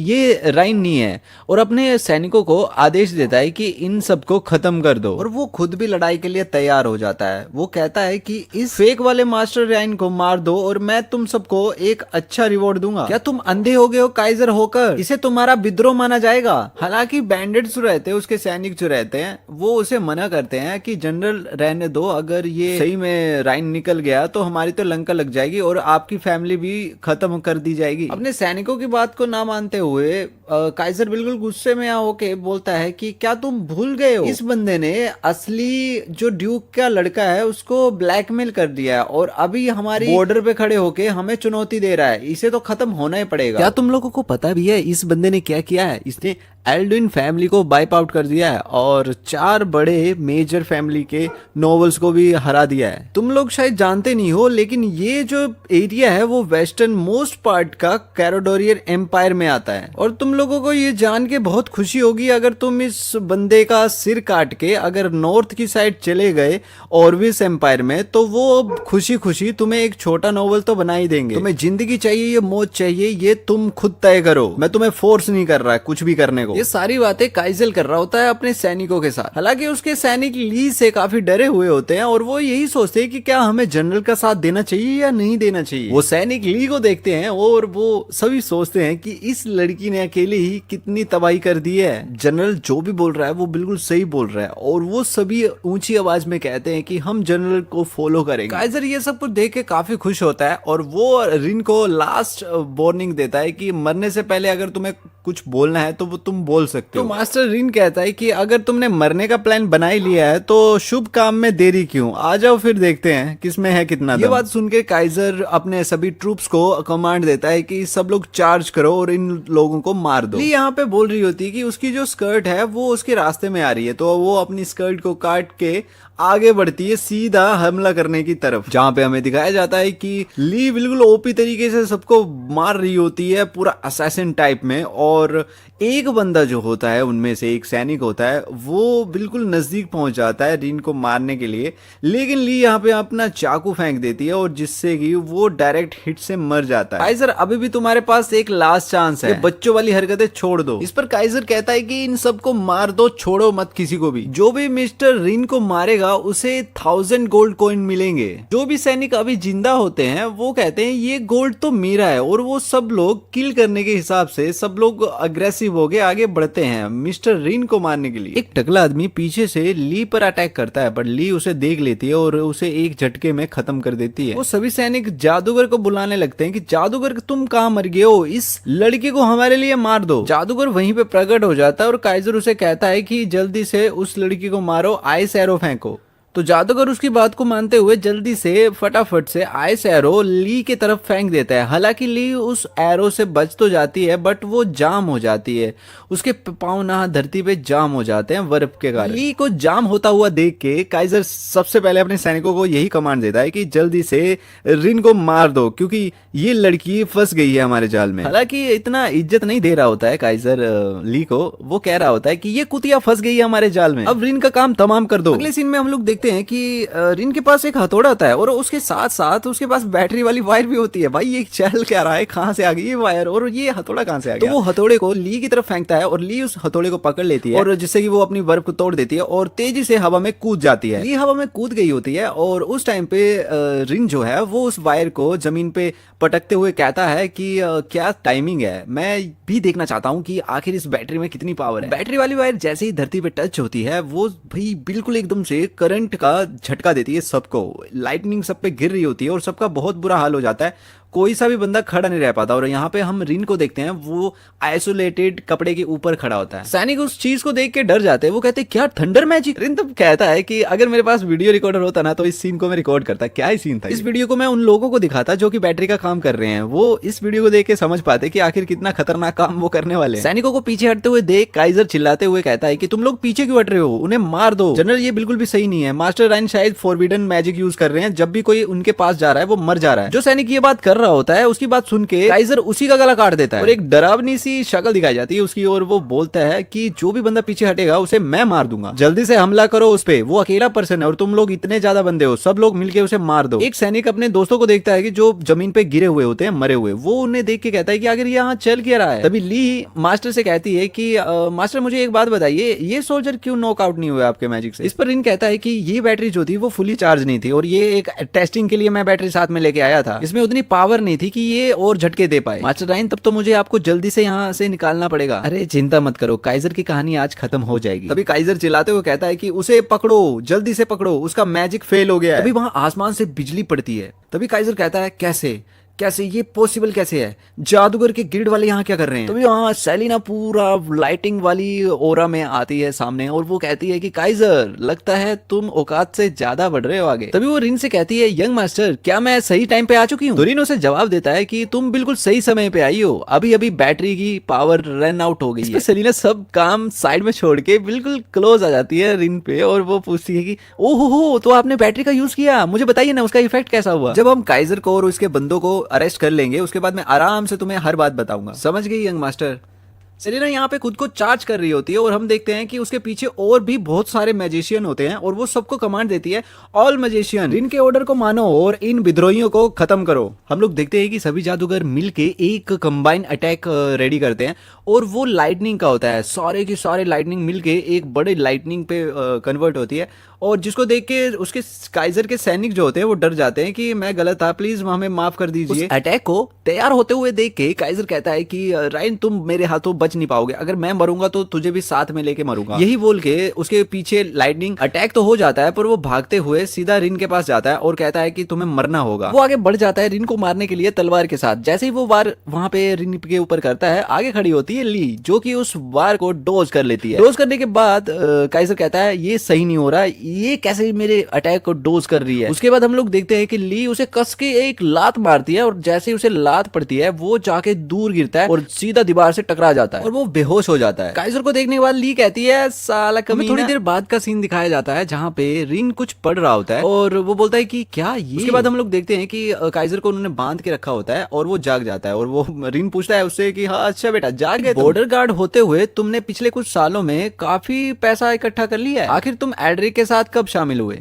ये राइन नहीं है और अपने सैनिकों को आदेश देता है कि इन सबको खत्म कर दो और वो खुद भी लड़ाई के लिए तैयार हो जाता है। वो कहता है कि इस फेक वाले मास्टर राइन को मार दो और मैं तुम सबको एक अच्छा रिवॉर्ड दूंगा। क्या तुम अंधे हो गए हो काइजर होकर? इसे तुम्हारा विद्रोह माना जाएगा। हालांकि बैंडेड्स जो रहते हैं, उसके सैनिक जो रहते हैं, वो उसे मना करते हैं कि जनरल रहने दो, अगर ये सही में राइन निकल गया तो हमारी तो लंका लग जाएगी और आपकी फैमिली भी खत्म कर दी जाएगी। अपने सैनिकों की बात को ना मानते हुए काइजर बिल्कुल गुस्से में होके बोलता है कि क्या तुम भूल गए हो, इस बंदे ने असली जो ड्यूक का लड़का है उसको ब्लैकमेल कर दिया है और अभी हमारी बॉर्डर पे खड़े होके हमें चुनौती दे रहा है, इसे तो खत्म होना ही पड़ेगा। क्या तुम लोगों को पता भी है इस बंदे ने क्या किया है? इसने एल्डविन फैमिली को वाइप आउट कर दिया है और 4 बड़े मेजर फैमिली के नॉवेल्स को भी हरा दिया है। तुम लोग शायद जानते नहीं हो लेकिन ये जो एरिया है वो वेस्टर्न मोस्ट पार्ट का कैरोडोरियर एम्पायर में आता है और तुम लोगों को ये जान के बहुत खुशी होगी अगर तुम इस बंदे का सिर काट के अगर नॉर्थ की साइड चले गए ऑर्विस एम्पायर में, तो वो खुशी खुशी तुम्हें एक छोटा नॉवल तो बना ही देंगे। तुम्हें जिंदगी चाहिए या मौत चाहिए ये तुम खुद तय करो, मैं तुम्हें फोर्स नहीं कर रहा कुछ भी करने को। ये सारी बातें काइजल कर रहा होता है अपने सैनिकों के साथ। हालांकि उसके सैनिक ली से काफी डरे हुए होते हैं और वो यही सोचते हैं कि क्या हमें जनरल का साथ देना चाहिए या नहीं देना चाहिए। वो सैनिक ली को देखते हैं और वो सभी सोचते हैं कि इस लड़की ने अकेले ही कितनी तबाही कर दी है। जनरल जो भी बोल रहा है वो बिल्कुल सही बोल रहा है और वो सभी ऊंची आवाज में कहते हैं कि हम जनरल को फॉलो करेंगे। काइजर ये सब कुछ देख के काफी खुश होता है और वो रिन को लास्ट वार्निंग देता है कि मरने से पहले अगर तुम्हें कुछ बोलना है तो वो तुम बोल सकते हो। तो मास्टर रिन कहता है कि अगर तुमने मरने का प्लान बना ही लिया है तो शुभ काम में देरी क्यों, आ जाओ फिर देखते हैं किसमें है कितना दम। ये बात सुन के काइजर अपने सभी ट्रूप्स को कमांड देता है कि सब लोग चार्ज करो और इन लोगों को मार दो। ली यहाँ पे बोल रही होती है कि उसकी जो स्कर्ट है वो उसके रास्ते में आ रही है, तो वो अपनी स्कर्ट को काट के आगे बढ़ती है सीधा हमला करने की तरफ, जहां पे हमें दिखाया जाता है कि ली बिल्कुल ओपी तरीके से सबको मार रही होती है पूरा असैसिन टाइप में और एक बंदा जो होता है उनमें से एक सैनिक होता है वो बिल्कुल नजदीक पहुंच जाता है रिन को मारने के लिए, लेकिन ली यहाँ पे अपना चाकू फेंक देती है और जिससे कि वो डायरेक्ट हिट से मर जाता है। काइजर अभी भी तुम्हारे पास एक लास्ट चांस है, बच्चों वाली हरकतें छोड़ दो। इस पर काइजर कहता है कि इन सबको मार दो, छोड़ो मत किसी को भी। जो भी मिस्टर रिन को मारेगा उसे 1000 गोल्ड कॉइन मिलेंगे। जो भी सैनिक अभी जिंदा होते हैं वो कहते हैं ये गोल्ड तो मेरा है और वो सब लोग किल करने के हिसाब से सब लोग अग्रेसिव हो गए, आगे बढ़ते हैं मिस्टर रिन को मारने के लिए। एक टकला आदमी पीछे से ली पर अटैक करता है पर ली उसे देख लेती है और उसे एक झटके में खत्म कर देती है। वो सभी सैनिक जादूगर को बुलाने लगते हैं कि जादूगर तुम कहाँ मर गए हो, इस लड़की को हमारे लिए मार दो। जादूगर वहीं पे प्रकट हो जाता है और काइजर उसे कहता है कि जल्दी से उस लड़की को मारो, आइस एरो फेंको। तो जादूगर उसकी बात को मानते हुए जल्दी से फटाफट से आइस एरो ली की तरफ फेंक देता है। हालांकि ली उस एरो से बच तो जाती है बट वो जाम हो जाती है, उसके पांव ना धरती पे जाम हो जाते हैं बर्फ के कारण। ली को जाम होता हुआ देख के काइजर सबसे पहले अपने सैनिकों को यही कमांड देता है कि जल्दी से रिन को मार दो क्योंकि ये लड़की फंस गई है हमारे जाल में। हालांकि इतना इज्जत नहीं दे रहा होता है काइजर ली को, वो कह रहा होता है कि ये कुतिया फंस गई है हमारे जाल में, अब रिन का काम तमाम कर दो। अगले सीन में हम लोग देखते हैं कि रिन के पास एक हथौड़ा होता है और उसके साथ साथ उसके पास बैटरी वाली वायर भी होती है। भाई ये चल क्या रहा है, कहां से आ गई ये वायर और ये हथौड़ा कहां से आ गया? तो वो हथौड़े को ली की तरफ फेंकता है और ली उस हथौड़े को पकड़ लेती है और जिससे कि वो अपनी बर्फ को तोड़ देती है और तेजी से हवा में कूद जाती है। ली हवा में कूद गई होती है और उस टाइम पे रिन जो है वो उस वायर को जमीन पे पटकते हुए कहता है कि क्या टाइमिंग है, मैं भी देखना चाहता हूँ कि आखिर इस बैटरी में कितनी पावर है। बैटरी वाली वायर जैसे ही धरती पे टच होती है वो भाई बिल्कुल एकदम से करंट का झटका देती है सबको, लाइटनिंग सब पे गिर रही होती है और सबका बहुत बुरा हाल हो जाता है, कोई सा भी बंदा खड़ा नहीं रह पाता। और यहाँ पे हम रिन को देखते हैं, वो आइसोलेटेड कपड़े के ऊपर खड़ा होता है। सैनिक उस चीज को देख के डर जाते हैं, वो कहते हैं क्या थंडर मैजिक। रिन तब कहता है कि अगर मेरे पास वीडियो रिकॉर्डर होता ना तो इस सीन को मैं रिकॉर्ड करता। क्या ही सीन था, इस वीडियो को मैं उन लोगों को दिखाता जो कि बैटरी का काम कर रहे हैं, वो इस वीडियो को देख के समझ पाते कि आखिर कितना खतरनाक काम वो करने वाले हैं। सैनिकों को पीछे हटते हुए देख काइजर चिल्लाते हुए कहता है कि तुम लोग पीछे क्यों हट रहे हो, उन्हें मार दो। जनरल ये बिल्कुल भी सही नहीं है, मास्टर राइन शायद फॉरबिडन मैजिक यूज कर रहे हैं, जब भी कोई उनके पास जा रहा है वो मर जा रहा है। जो सैनिक ये बात कर रहा होता है उसकी बात सुन के काइजर उसी का गला काट देता है और एक डरावनी सी शक्ल दिखाई जाती है उसकी, और वो बोलता है कि जो भी बंदा पीछे हटेगा उसे मैं मार दूंगा, जल्दी से हमला करो उस पे, वो अकेला पर्सन है और तुम लोग इतने ज्यादा बंदे हो, सब लोग मिलके उसे मार दो। एक सैनिक अपने दोस्तों को देखता है कि जो जमीन पे गिरे हुए होते हैं, मरे हुए, वो उन्हें देख के कहता है कि आखिर यहाँ चल क्या रहा है। तभी ली मास्टर से कहती है कि मास्टर मुझे एक बात बताइए, ये सोल्जर क्यों नॉकआउट नहीं हुए आपके मैजिक से। इस पर रिन कहता है कि ये बैटरी जो थी वो फुली चार्ज नहीं थी और ये एक टेस्टिंग के लिए मैं बैटरी साथ में लेके आया था, इसमें उतनी पावर नहीं थी कि ये और झटके दे पाए। मास्टर राइन तब तो मुझे आपको जल्दी से यहाँ से निकालना पड़ेगा। अरे चिंता मत करो, काइजर की कहानी आज खत्म हो जाएगी। तभी काइजर चिल्लाते हुए कहता है कि उसे पकड़ो, जल्दी से पकड़ो, उसका मैजिक फेल हो गया है। तभी वहां आसमान से बिजली पड़ती है। तभी काइजर कहता है कैसे कैसे ये पॉसिबल कैसे है, जादूगर के गिल्ड वाले यहाँ क्या कर रहे हैं। तभी वहाँ सेलिना पूरा लाइटिंग वाली ओरा में आती है सामने और वो कहती है कि काइजर लगता है तुम औकात से ज्यादा बढ़ रहे हो आगे। तभी वो रिन से कहती है यंग मास्टर क्या मैं सही टाइम पे आ चुकी हूँ। तो रिन उसे जवाब देता है कि तुम बिल्कुल सही समय पे आई हो, अभी अभी बैटरी की पावर रन आउट हो गई है। सेलिना सब काम साइड में छोड़ के बिल्कुल क्लोज आ जाती है रिन पे और वो पूछती है कि ओहो हो तो आपने बैटरी का यूज किया, मुझे बताइए ना उसका इफेक्ट कैसा हुआ। जब हम काइजर को और उसके बंदों को अरेस्ट कर लेंगे उसके बाद मैं आराम से तुम्हें हर बात बताऊंगा। समझ गई यंग मास्टर। सेलिना यहाँ पे खुद को चार्ज कर रही होती है और हम देखते हैं कि उसके पीछे और भी बहुत सारे मैजिशियन होते हैं और वो सबको कमांड देती है ऑल मैजिशियन इनके ऑर्डर को मानो और इन विद्रोहियों को खत्म करो। हम लोग देखते हैं कि सभी जादूगर मिलके एक कंबाइन अटैक रेडी करते हैं और वो लाइटनिंग का होता है, सारे के सारे लाइटनिंग मिलके एक बड़े लाइटनिंग पे कन्वर्ट होती है और जिसको देख के उसके काइजर के सैनिक जो होते हैं वो डर जाते हैं कि मैं गलत था, प्लीज हमें माफ कर दीजिए। उस अटैक को तैयार होते हुए देख के काइजर कहता है कि राइन तुम मेरे हाथों बच नहीं पाओगे, अगर मैं मरूंगा तो तुझे भी साथ में लेके मरूंगा। यही बोल के उसके पीछे लाइटनिंग अटैक तो हो जाता है पर वो भागते हुए सीधा रिन के पास जाता है और कहता है कि तुम्हें मरना होगा। वो आगे बढ़ जाता है रिन को मारने के लिए तलवार के साथ। जैसे ही वो वार वहां पे रिन के ऊपर करता है आगे खड़ी होती है ली जो कि उस वार को डोज कर लेती है। डोज करने के बाद काइजर कहता है ये सही नहीं हो रहा, ये कैसे मेरे अटैक को डोज कर रही है। उसके बाद हम लोग देखते हैं कि ली उसे कस के एक लात मारती है और जैसे ही उसे लात पड़ती है वो जाके दूर गिरता है और सीधा दीवार से टकरा जाता है और वो बेहोश हो जाता है। काइजर को देखने के बाद ली कहती है साला कमीना। थोड़ी देर बाद का सीन दिखाया जाता है जहाँ पे रिन कुछ पढ़ रहा होता है और वो बोलता है कि क्या ये। उसके बाद हम लोग देखते हैं कि काइजर को उन्होंने बांध के रखा होता है और वो जाग जाता है और वो रिन पूछता है उससे कि हाँ अच्छा बेटा जाग गए। बॉर्डर गार्ड होते हुए तुमने पिछले कुछ सालों में काफी पैसा इकट्ठा कर लिया है, आखिर तुम एड्रिक के साथ कब शामिल हुए,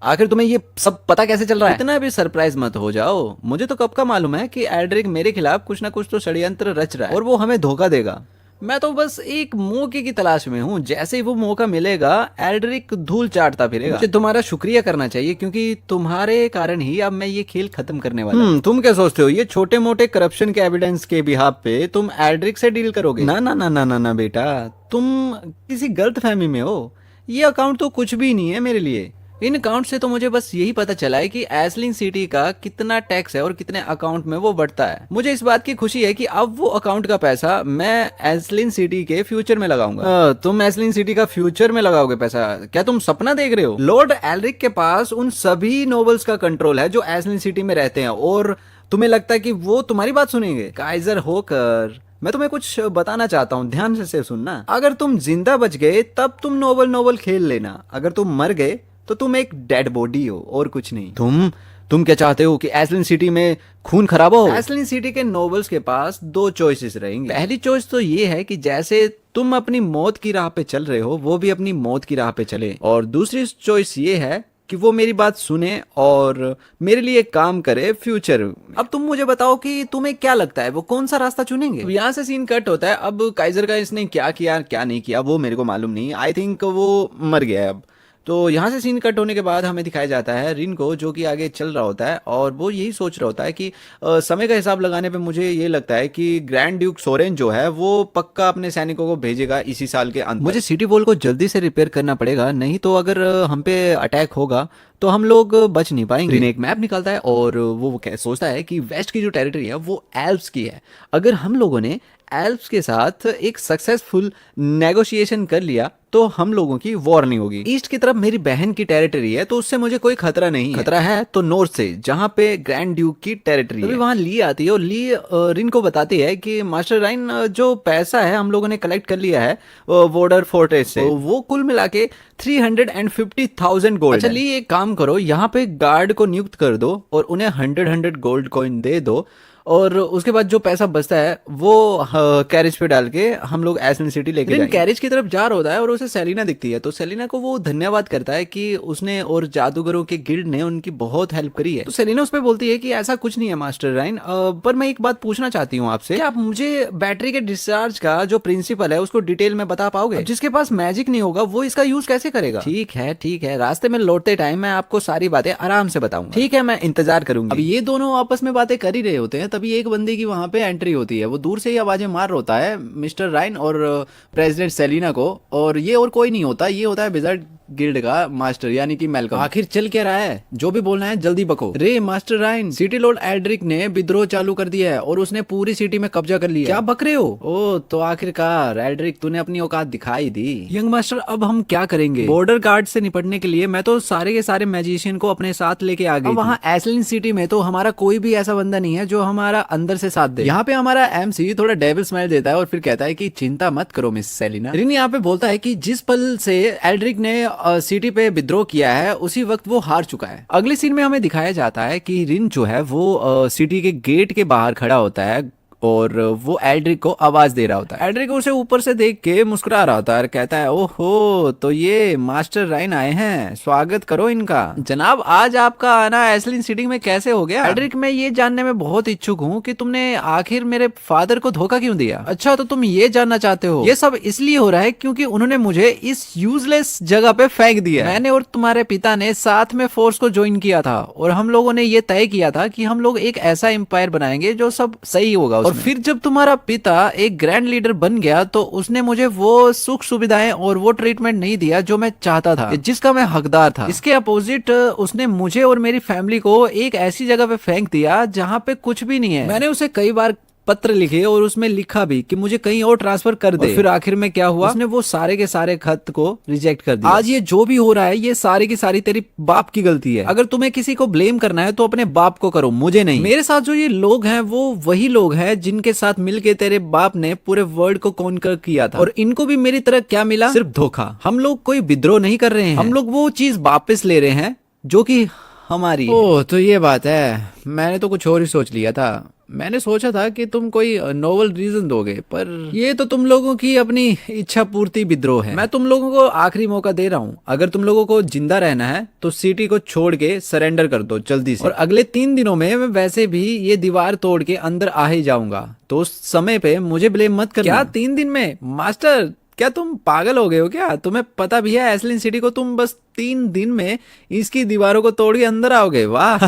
आखिर तुम्हें ये सब पता कैसे चल रहा है। इतना भी सरप्राइज मत हो जाओ, मुझे तो कब का मालूम है कि एड्रिक मेरे खिलाफ कुछ ना कुछ तो षड्यंत्र रच रहा है और वो हमें धोखा देगा। मैं तो बस एक मौके की तलाश में हूँ, जैसे ही वो मौका मिलेगा एल्ड्रिक धूल चाटता फिरेगा। मुझे तुम्हारा शुक्रिया करना चाहिए क्योंकि तुम्हारे कारण ही अब मैं ये खेल खत्म करने वाला हूँ। तुम क्या सोचते हो ये छोटे मोटे करप्शन के एविडेंस के बिहाफ पे तुम एल्ड्रिक से डील करोगे? ना ना ना ना ना ना बेटा, तुम किसी गलत फहमी में हो, ये अकाउंट तो कुछ भी नहीं है मेरे लिए। इन अकाउंट से तो मुझे बस यही पता चला है कि एस्लिन सिटी का कितना टैक्स है और कितने अकाउंट में वो बढ़ता है। मुझे इस बात की खुशी है कि अब वो अकाउंट का पैसा मैं एस्लिन सिटी के फ्यूचर में लगाऊंगा। तुम एस्लिन सिटी का फ्यूचर में लगाओगे पैसा? क्या तुम सपना देख रहे हो? लॉर्ड एल्रिक के पास उन सभी नोबल्स का कंट्रोल है जो एस्लिन सिटी में रहते हैं और तुम्हें लगता है कि वो तुम्हारी बात सुनेंगे? काइजर होकर मैं तुम्हें कुछ बताना चाहता हूँ, ध्यान से सुनना। अगर तुम जिंदा बच गए तब तुम नोबल खेल लेना, अगर तुम मर गए तो तुम एक डेड बॉडी हो और कुछ नहीं। तुम क्या चाहते हो कि एस्लिन सिटी में खून खराबा हो? एस्लिन सिटी के नोबल्स के पास दो चॉइसेस रहेंगे। पहली चॉइस तो ये है कि जैसे तुम अपनी मौत की राह पे चल रहे हो वो भी अपनी मौत की राह पे चले, और दूसरी चॉइस ये है कि वो मेरी बात सुने और मेरे लिए काम करे फ्यूचर। अब तुम मुझे बताओ कि तुम्हें क्या लगता है वो कौन सा रास्ता चुनेंगे? यहाँ से सीन कट होता है। अब काइजर का इसने क्या किया क्या नहीं किया वो मेरे को मालूम नहीं। आई थिंक वो मर गया है अब, तो यहाँ से सीन कट होने के बाद हमें दिखाया जाता है रिन को, जो कि आगे चल रहा होता है और वो यही सोच रहा होता है कि समय का हिसाब लगाने पे मुझे ये लगता है कि ग्रैंड ड्यूक सोरेन जो है वो पक्का अपने सैनिकों को भेजेगा इसी साल के अंत। मुझे सिटी वॉल को जल्दी से रिपेयर करना पड़ेगा, नहीं तो अगर हम पे अटैक होगा तो हम लोग बच नहीं पाएंगे। रिन एक मैप निकालता है और वो सोचता है कि वेस्ट की जो टेरिटरी है वो एल्प्स की है। अगर हम लोगों ने एल्प्स के साथ एक सक्सेसफुल नेगोशिएशन कर लिया तो हम लोगों की वॉर नहीं होगी। ईस्ट की तरफ मेरी बहन की टेरिटरी है तो उससे मुझे कोई खतरा नहीं है। खतरा है तो नॉर्थ से, जहां पे ग्रैंड ड्यूक की टेरिटरी है। वहां ली आती है और ली रिन को बताती है कि मास्टर राइन, जो पैसा है हम लोगों ने कलेक्ट कर लिया है बॉर्डर फोर्ट्रेस से, वो कुल मिला के 350,000 गोल्ड। अच्छा ली, एक काम करो, यहाँ पे गार्ड को नियुक्त कर दो और उन्हें 100 गोल्ड कॉइन दे दो और उसके बाद जो पैसा बचता है वो कैरेज पे डाल के हम लोग एसलिन सिटी लेके जाएंगे। कैरेज की तरफ जा रहा होता है और उसे सेलिना दिखती है, तो सेलिना को वो धन्यवाद करता है कि उसने और जादूगरों के गिल्ड ने उनकी बहुत हेल्प करी है। तो सेलिना उस पर बोलती है कि ऐसा कुछ नहीं है मास्टर राइन, पर मैं एक बात पूछना चाहती हूँ आपसे, क्या आप मुझे बैटरी के डिस्चार्ज का जो प्रिंसिपल है उसको डिटेल में बता पाओगे? जिसके पास मैजिक नहीं होगा वो इसका यूज कैसे करेगा? ठीक है, रास्ते में लौटते टाइम मैं आपको सारी बातें आराम से बताऊंगा। ठीक है, मैं इंतजार करूंगी। अब ये दोनों आपस में बातें कर ही रहे होते हैं, तभी एक बंदे की वहां पे एंट्री होती है। वो दूर से ही आवाजें मार रहा होता है मिस्टर राइन और प्रेसिडेंट सेलिना को, और ये और कोई नहीं होता, ये होता है विजार्ड गिल्ड का मास्टर यानी कि मेलकम। आखिर चल क्या रहा है? जो भी बोलना है जल्दी बको। रे मास्टर राइन, सिटी लॉर्ड एल्ड्रिक ने विद्रोह चालू कर दिया है और उसने पूरी सिटी में कब्जा कर लिया। क्या बक रहे हो? ओ तो आखिरकार एल्ड्रिक तूने अपनी औकात दिखाई दी। यंग मास्टर, अब हम क्या करेंगे? बॉर्डर गार्ड से निपटने के लिए मैं तो सारे के सारे मैजिशियन को अपने साथ लेके आ गई। वहाँ एसलिन सिटी में तो हमारा कोई भी ऐसा बंदा नहीं है जो हमारा अंदर से साथ दे। यहाँ पे हमारा एमसी थोड़ा डेविल स्माइल देता है और फिर कहता है कि चिंता मत करो मिस सेलिना। रिन यहाँ पे बोलता है कि जिस पल से एल्ड्रिक ने सिटी पे विद्रोह किया है उसी वक्त वो हार चुका है। अगले सीन में हमें दिखाया जाता है कि रिन जो है वो सिटी के गेट के बाहर खड़ा होता है और वो एल्ड्रिक को आवाज दे रहा होता है। एल्ड्रिक उसे ऊपर से देख के मुस्कुरा रहा होता है और कहता है, ओहो तो ये मास्टर राइन आए हैं, स्वागत करो इनका। जनाब, आज आपका आना एसलिन सिटी में कैसे हो गया? एल्ड्रिक, मैं ये जानने में बहुत इच्छुक हूँ कि तुमने आखिर मेरे फादर को धोखा क्यों दिया? अच्छा, तो तुम ये जानना चाहते हो? ये सब इसलिए हो रहा है क्योंकि उन्होंने मुझे इस यूजलेस जगह पे फेंक दिया। मैंने और तुम्हारे पिता ने साथ में फोर्स को ज्वाइन किया था और हम लोगों ने ये तय किया था कि हम लोग एक ऐसा एम्पायर बनाएंगे जो सब सही होगा। और फिर जब तुम्हारा पिता एक ग्रैंड लीडर बन गया तो उसने मुझे वो सुख सुविधाएं और वो ट्रीटमेंट नहीं दिया जो मैं चाहता था, जिसका मैं हकदार था। इसके अपोजिट उसने मुझे और मेरी फैमिली को एक ऐसी जगह पे फेंक दिया जहां पे कुछ भी नहीं है। मैंने उसे कई बार पत्र लिखे और उसमें लिखा भी कि मुझे कहीं और ट्रांसफर कर दे। और फिर आखिर में क्या हुआ? उसने वो सारे के सारे खत को रिजेक्ट कर दिया। आज ये जो भी हो रहा है ये सारी की सारी तेरी बाप की गलती है। अगर तुम्हें किसी को ब्लेम करना है तो अपने बाप को करो, मुझे नहीं। मेरे साथ जो ये लोग हैं वो वही लोग हैं जिनके साथ मिलके तेरे बाप ने पूरे वर्ल्ड को कॉन्कर किया था और इनको भी मेरी तरह क्या मिला? सिर्फ धोखा। हम लोग कोई विद्रोह नहीं कर रहे हैं, हम लोग वो चीज वापस ले रहे हैं जो कि हमारी। ओह तो ये बात है, मैंने तो कुछ और ही सोच लिया था। मैंने सोचा था कि तुम कोई नोवल रीजन दोगे, पर ये तो तुम लोगों की अपनी इच्छा पूर्ति विद्रोह है। मैं तुम लोगों को आखिरी मौका दे रहा हूँ, अगर तुम लोगों को जिंदा रहना है तो सिटी को छोड़ के सरेंडर कर दो जल्दी से। और अगले 3 दिनों में मैं वैसे भी ये दीवार तोड़ के अंदर आ ही जाऊंगा, तो उस समय पे मुझे ब्लेम मत करना। क्या 3 दिन में? मास्टर क्या तुम पागल हो गए हो क्या? तुम्हें पता भी है एसलिन सिटी को तुम बस 3 दिन में इसकी दीवारों को तोड़ के अंदर आओगे? वाह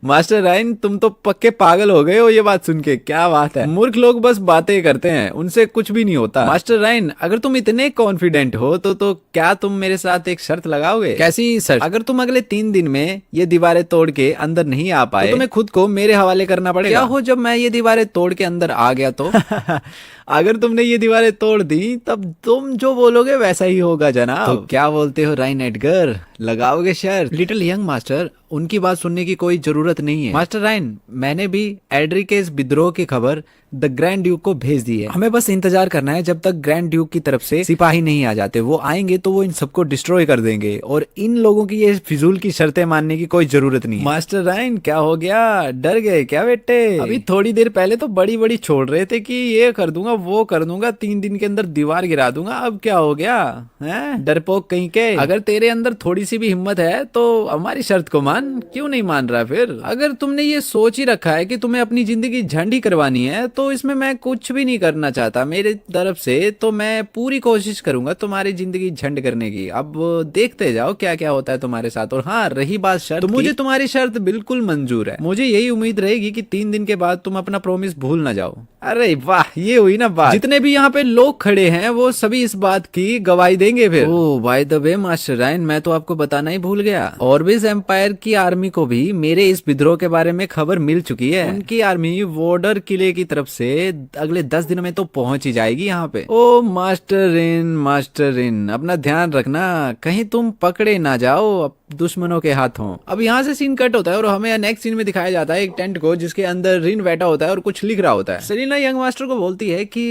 मास्टर राइन, तुम तो पक्के पागल हो गए हो ये बात सुन के। क्या बात है, मूर्ख लोग बस बातें करते हैं, उनसे कुछ भी नहीं होता। मास्टर राइन, अगर तुम इतने कॉन्फिडेंट हो तो क्या तुम मेरे साथ एक शर्त लगाओगे? कैसी शर्त? अगर तुम अगले 3 दिन में ये दीवारें तोड़ के अंदर नहीं आ पाए तो तुम्हें खुद को मेरे हवाले करना पड़ेगा। क्या हो जब मैं ये दीवारें तोड़ के अंदर आ गया तो? अगर तुमने ये दीवारें तोड़ दी तब तुम जो बोलोगे वैसा ही होगा जनाब। तो क्या बोलते हो राइन एडगर, लगाओगे शर्त? लिटिल यंग मास्टर, उनकी बात सुनने की कोई जरूरत नहीं है। मास्टर राइन, मैंने भी एल्ड्रिक के इस विद्रोह की खबर द ग्रैंड ड्यूक को भेज दी है। हमें बस इंतजार करना है जब तक ग्रैंड ड्यूक की तरफ से सिपाही नहीं आ जाते। वो आएंगे तो वो इन सबको डिस्ट्रॉय कर देंगे और इन लोगों की ये फिजूल की शर्तें मानने की कोई जरूरत नहीं है। मास्टर राइन, क्या हो गया? डर गए क्या बेटे? अभी थोड़ी देर पहले तो बड़ी बड़ी छोड़ रहे थे कि ये कर दूंगा वो कर दूंगा, 3 दिन के अंदर दीवार गिरा दूंगा, अब क्या हो गया है? डरपोक कहीं के। अगर तेरे अंदर थोड़ी सी भी हिम्मत है तो हमारी शर्त को मान, क्यों नहीं मान रहा फिर? अगर तुमने ये सोच ही रखा है कि तुम्हें अपनी जिंदगी झंड ही करवानी है तो इसमें मैं कुछ भी नहीं करना चाहता मेरे तरफ से। तो मैं पूरी कोशिश करूंगा तुम्हारी जिंदगी झंड करने की। अब देखते जाओ क्या क्या होता है तुम्हारे साथ। और हाँ, रही बात शर्त, तो मुझे तुम्हारी शर्त बिल्कुल मंजूर है। मुझे यही उम्मीद रहेगी कि 3 दिन के बाद तुम अपना प्रॉमिस भूल ना जाओ। अरे वाह, ये हुई ना बात। जितने भी यहाँ पे लोग खड़े हैं वो सभी इस बात की गवाही देंगे फिर। Oh by the way master Ryan, मैं तो आपको बताना ही भूल गया, ऑर्बिस एम्पायर की आर्मी को भी मेरे इस विद्रोह के बारे में खबर मिल चुकी है। उनकी आर्मी वॉर्डर किले की तरफ से अगले 10 दिनों में तो पहुंच ही जाएगी यहाँ पे। ओ मास्टर इन, अपना ध्यान रखना, कहीं तुम पकड़े ना जाओ दुश्मनों के हाथों। अब यहाँ से सीन कट होता है और हमें नेक्स्ट सीन में दिखाया जाता है एक टेंट को जिसके अंदर रिन बैठा होता है और कुछ लिख रहा होता है। सेलिना यंग मास्टर को बोलती है कि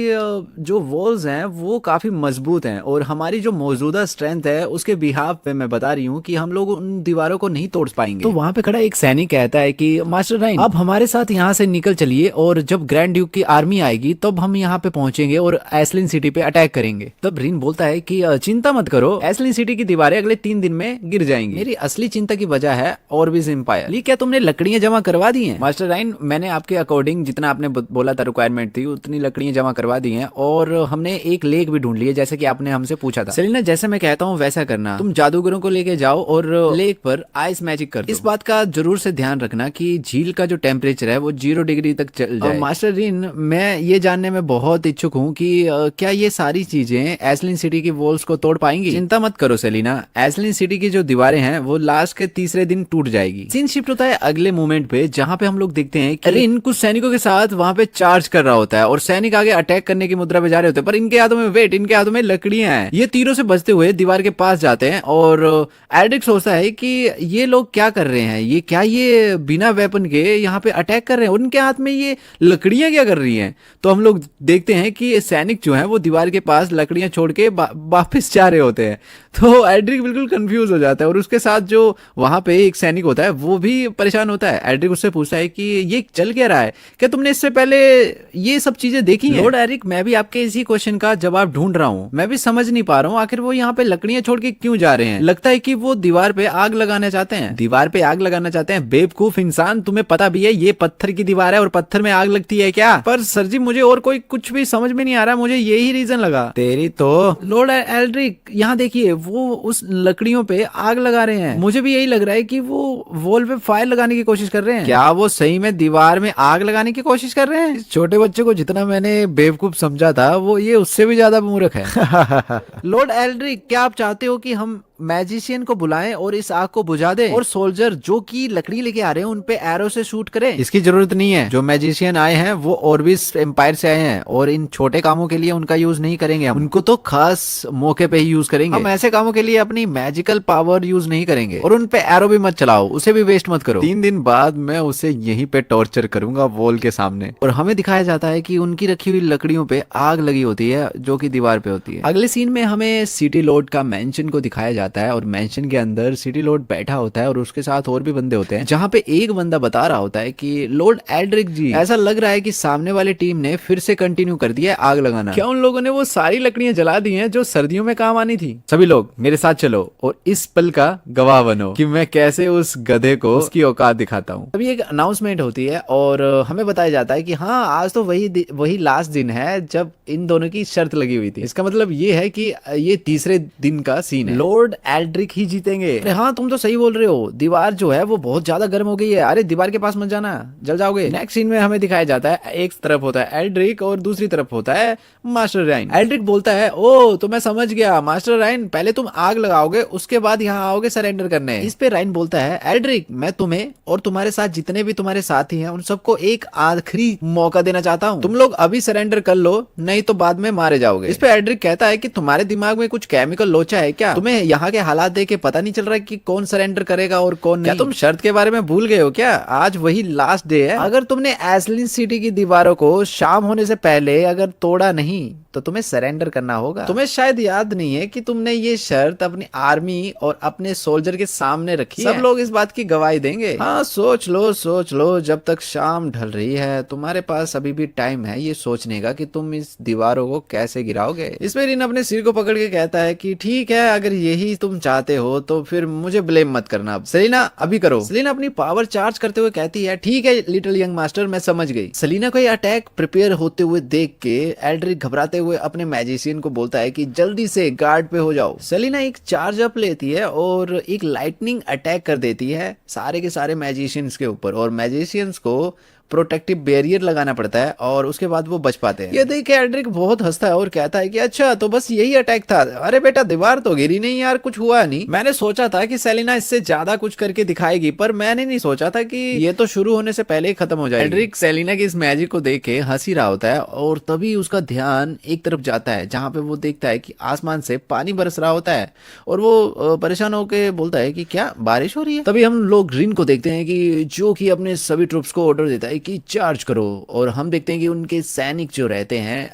जो वॉल्स हैं वो काफी मजबूत हैं और हमारी जो मौजूदा स्ट्रेंथ है उसके बिहाफ पे मैं बता रही हूँ कि हम लोग उन दीवारों को नहीं तोड़ पाएंगे। तो वहां पे खड़ा एक सैनिक कहता है कि मास्टर राइन, आप हमारे साथ यहाँ से निकल चलिए और जब ग्रैंड ड्यूक की आर्मी आएगी तब हम यहाँ पे पहुंचेंगे और एस्लिन सिटी पे अटैक करेंगे। तब रिन बोलता है कि चिंता मत करो, एस्लिन सिटी की दीवारें अगले 3 दिन में गिर जाएंगी। मेरी असली चिंता की वजह है ऑर्बिस एम्पायर। क्या तुमने लकड़ियां जमा करवा दी हैं? मास्टर राइन, मैंने आपके अकॉर्डिंग जितना आपने बोला था रिक्वायरमेंट थी उतनी लकड़ियां जमा करवा दी हैं और हमने एक लेक भी ढूंढ ली है जैसे कि आपने हमसे पूछा था। सेलिना, जैसे मैं कहता हूँ वैसा करना, तुम जादूगरों को लेके जाओ और लेक पर आइस मैजिक कर दो। इस बात का जरूर से ध्यान रखना कि झील का जो टेम्परेचर है वो 0 डिग्री तक चल जाए। मास्टर रिन, मैं ये जानने में बहुत इच्छुक हूँ कि क्या ये सारी चीजें एस्लिन सिटी की वॉल्स को तोड़ पाएंगी? चिंता मत करो सेलिना, एस्लिन सिटी की जो दीवारें हैं वो लास्ट के तीसरे दिन टूट जाएगी। सीन शिफ्ट होता है अगले मोमेंट पे जहाँ पे हम लोग देखते हैं कि रिन कुछ सैनिकों के साथ वहाँ पे चार्ज कर रहा होता है और सैनिक आगे अटैक करने की मुद्रा पे जा रहे होते हैं, पर इनके हाथों में इनके हाथों में लकड़ियां हैं। ये तीरों से बचते हुए दीवार के पास जाते हैं और एड्रिक सोचता है कि ये लोग क्या कर रहे हैं, ये बिना वेपन के यहाँ पे अटैक कर रहे हैं, उनके हाथ में ये लकड़ियां क्या कर रही हैं। तो हम लोग देखते हैं कि सैनिक जो है वो दीवार के पास लकड़ियां छोड़ के वापस जा रहे होते हैं। तो एड्रिक बिल्कुल कंफ्यूज हो जाता है और उसके साथ जो वहां पे एक सैनिक होता है वो भी परेशान होता है। एड्रिक उससे पूछता है कि ये चल क्या रहा है, क्या तुमने इससे पहले ये सब चीजें देखी हैं? लॉर्ड एरिक, मैं भी आपके इसी क्वेश्चन का जवाब ढूंढ रहा हूँ, मैं भी समझ नहीं पा रहा हूँ आखिर वो यहाँ पे लकड़ियां छोड़ के क्यों जा रहे हैं। लगता है कि वो दीवार पे आग लगाना चाहते हैं। दीवार पे आग लगाना चाहते हैं? बेवकूफ इंसान, तुम्हें पता भी है ये पत्थर की दीवार है और पत्थर में आग लगती है क्या? पर सर जी, मुझे और कोई कुछ भी समझ में नहीं आ रहा, मुझे यही रीजन लगा। तेरी तो लॉर्ड एल्ड्रिक, यहाँ देखिए वो उस लकड़ियों पे आग लगा रहे हैं। मुझे भी यही लग रहा है कि वो वॉल पे फायर लगाने की कोशिश कर रहे हैं। क्या वो सही में दीवार में आग लगाने की कोशिश कर रहे हैं? इस छोटे बच्चे को जितना मैंने बेवकूफ समझा था वो ये उससे भी ज्यादा मूर्ख है। लॉर्ड एल्ड्रिक, क्या आप चाहते हो कि हम मैजिशियन को बुलाएं और इस आग को बुझा दें और सोल्जर जो कि लकड़ी लेके आ रहे हैं उन पे एरो से शूट करें? इसकी जरूरत नहीं है। जो मैजिशियन आए हैं वो ऑर्बिस एम्पायर से आए हैं और इन छोटे कामों के लिए उनका यूज नहीं करेंगे हम। उनको तो खास मौके पे ही यूज करेंगे। हम ऐसे कामों के लिए अपनी मैजिकल पावर यूज नहीं करेंगे। और उन पे एरो भी मत चलाओ, उसे भी वेस्ट मत करो। 3 दिन बाद मैं उसे यहीं पे टॉर्चर करूंगा वॉल के सामने। और हमें दिखाया जाता है कि उनकी रखी हुई लकड़ियों पे आग लगी होती है जो कि दीवार पे होती है। अगले सीन में हमें सिटी लॉर्ड का मेंशन को दिखाया जाता है और मेंशन के अंदर सिटी लॉर्ड बैठा होता है और उसके साथ और भी बंदे होते हैं, जहाँ पे एक बंदा बता रहा होता है कि लॉर्ड एल्ड्रिक जी, ऐसा लग रहा है कि सामने वाली टीम ने फिर से कंटिन्यू कर दिया है आग लगाना। क्या उन लोगों ने वो सारी लकड़ियां जला दी हैं जो सर्दियों में काम आनी थी? सभी लोग मेरे साथ चलो और इस पल का गवाह बनो कि मैं कैसे उस गधे को उसकी औकात दिखाता हूँ। तभी एक अनाउंसमेंट होती है और हमें बताया जाता है कि हाँ, आज तो वही लास्ट दिन है जब इन दोनों की शर्त लगी हुई थी। इसका मतलब ये है कि ये तीसरे दिन का सीन है, लॉर्ड एल्ड्रिक ही जीतेंगे। अरे हाँ, तुम तो सही बोल रहे हो, दीवार जो है वो बहुत ज्यादा गर्म हो गई है। अरे दीवार के पास मत जाना, जल जाओगे। नेक्स्ट सीन में हमें दिखाया जाता है एक तरफ होता है एल्ड्रिक और दूसरी तरफ होता है मास्टर राइन। एल्ड्रिक बोलता है, ओ तो मैं समझ गया मास्टर राइन, पहले तुम आग लगाओगे उसके बाद यहाँ आओगे सरेंडर करने। इस पे राइन बोलता है, एल्ड्रिक मैं तुम्हें और तुम्हारे साथ जितने भी तुम्हारे साथी हैं उन सबको एक आखिरी मौका देना चाहता हूँ। तुम लोग अभी सरेंडर कर लो, नहीं तो बाद में मारे जाओगे। इस पे एल्ड्रिक कहता है कि तुम्हारे दिमाग में कुछ केमिकल लोचा है क्या? तुम्हें यहाँ के हालात देख के पता नहीं चल रहा है कि कौन सरेंडर करेगा और कौन नहीं? क्या तुम शर्त के बारे में भूल गए हो क्या? आज वही लास्ट डे है। अगर तुमने एस्लिन सिटी की दीवारों को शाम होने से पहले अगर तोड़ा नहीं तो तुम्हें सरेंडर करना होगा। तुम्हें शायद याद नहीं है कि तुमने ये शर्त अपनी आर्मी और अपने सोल्जर के सामने रखी है। सब लोग इस बात की गवाही देंगे। हाँ, सोच लो, जब तक शाम ढल रही है तुम्हारे पास अभी भी टाइम है ये सोचने का कि तुम इस दीवारों को कैसे गिराओगे। इस पे रिन अपने सिर को पकड़ के कहता है कि ठीक है, अगर यही चीज तुम चाहते हो तो फिर मुझे ब्लेम मत करना। अब सेलिना अभी करो। सेलिना अपनी पावर चार्ज करते हुए कहती है ठीक है लिटिल यंग मास्टर, मैं समझ गई। सेलिना को ये अटैक प्रिपेयर होते हुए देख के एल्ड्रिक घबराते हुए अपने मैजिशियन को बोलता है कि जल्दी से गार्ड पे हो जाओ। सेलिना एक चार्ज अप लेती है और एक लाइटनिंग अटैक कर देती है सारे के सारे मैजिशियंस के ऊपर, और मैजिशियंस को प्रोटेक्टिव बैरियर लगाना पड़ता है और उसके बाद वो बच पाते हैं। ये देख के एल्ड्रिक बहुत हंसता है और कहता है कि अच्छा तो बस यही अटैक था। अरे बेटा दीवार तो गिरी नहीं यार, कुछ हुआ नहीं। मैंने सोचा था कि सेलिना इससे ज्यादा कुछ करके दिखाएगी, पर मैंने नहीं सोचा था कि ये तो शुरू होने से पहले ही खत्म हो जाएगी। एल्ड्रिक सेलिना की इस मैजिक को देख के हंस ही रहा होता है और तभी उसका ध्यान एक तरफ जाता है जहां पे वो देखता है कि आसमान से पानी बरस रहा होता है और वो परेशान होकर बोलता है कि क्या बारिश हो रही है। तभी हम लोग रिन को देखते हैं कि जो कि अपने सभी ट्रूप्स को ऑर्डर देता है कि चार्ज करो, और हम देखते हैं कि उनके सैनिक जो रहते हैं,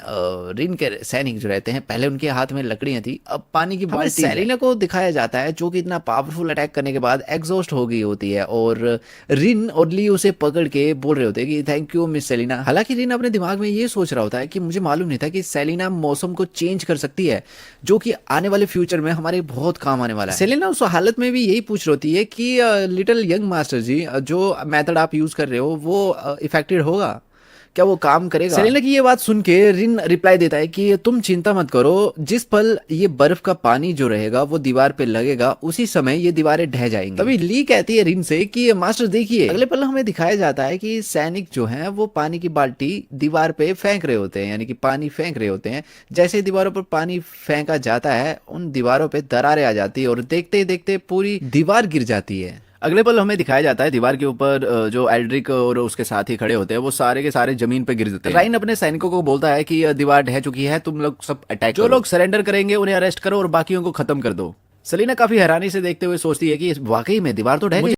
रिन के सैनिक जो रहते हैं, पहले उनके हाथ में लकड़ियां थी, अब पानी की बाल्टी। सेलिना को दिखाया जाता है जो कि इतना पावरफुल अटैक करने के बाद एग्जॉस्ट हो गई होती है, और रिन और ली उसे पकड़ के बोल रहे होते हैं कि थैंक यू मिस सेलिना। हालांकि रिन अपने दिमाग में ये सोच रहा होता है कि मुझे मालूम नहीं था कि सेलिना मौसम को चेंज कर सकती है, जो कि आने वाले फ्यूचर में हमारे बहुत काम आने वाला है। सेलिना उस हालत में भी यही पूछ रही होती है कि लिटिल यंग मास्टर जी, जो मेथड आप यूज कर रहे हो वो इफेक्टिव होगा क्या, वो काम करेगा? सेलिना की ये बात सुन के रिन रिप्लाई देता है कि तुम चिंता मत करो, जिस पल ये बर्फ का पानी जो रहेगा वो दीवार पे लगेगा उसी समय ये दीवारें ढह जाएंगी। तभी ली कहती है रिन से कि मास्टर देखिए। अगले पल हमें दिखाया जाता है कि सैनिक जो हैं वो पानी की बाल्टी दीवार पे फेंक रहे होते हैं, यानी कि पानी फेंक रहे होते हैं। जैसे दीवारों पर पानी फेंका जाता है उन दीवारों पे दरारें आ जाती है और देखते ही देखते पूरी दीवार गिर जाती है। अगले पल हमें दिखाया जाता है दीवार के ऊपर जो एल्ड्रिक और उसके साथी खड़े होते हैं वो सारे के सारे जमीन पे गिर जाते हैं। राइन अपने सैनिकों को बोलता है कि दीवार ढह चुकी है, तुम लोग सब अटैक जो लोग सरेंडर करेंगे उन्हें अरेस्ट करो और बाकियों को खत्म कर दो। सेलिना काफी हैरानी से देखते हुए सोचती है कि वाकई में दीवार तो ढह गई।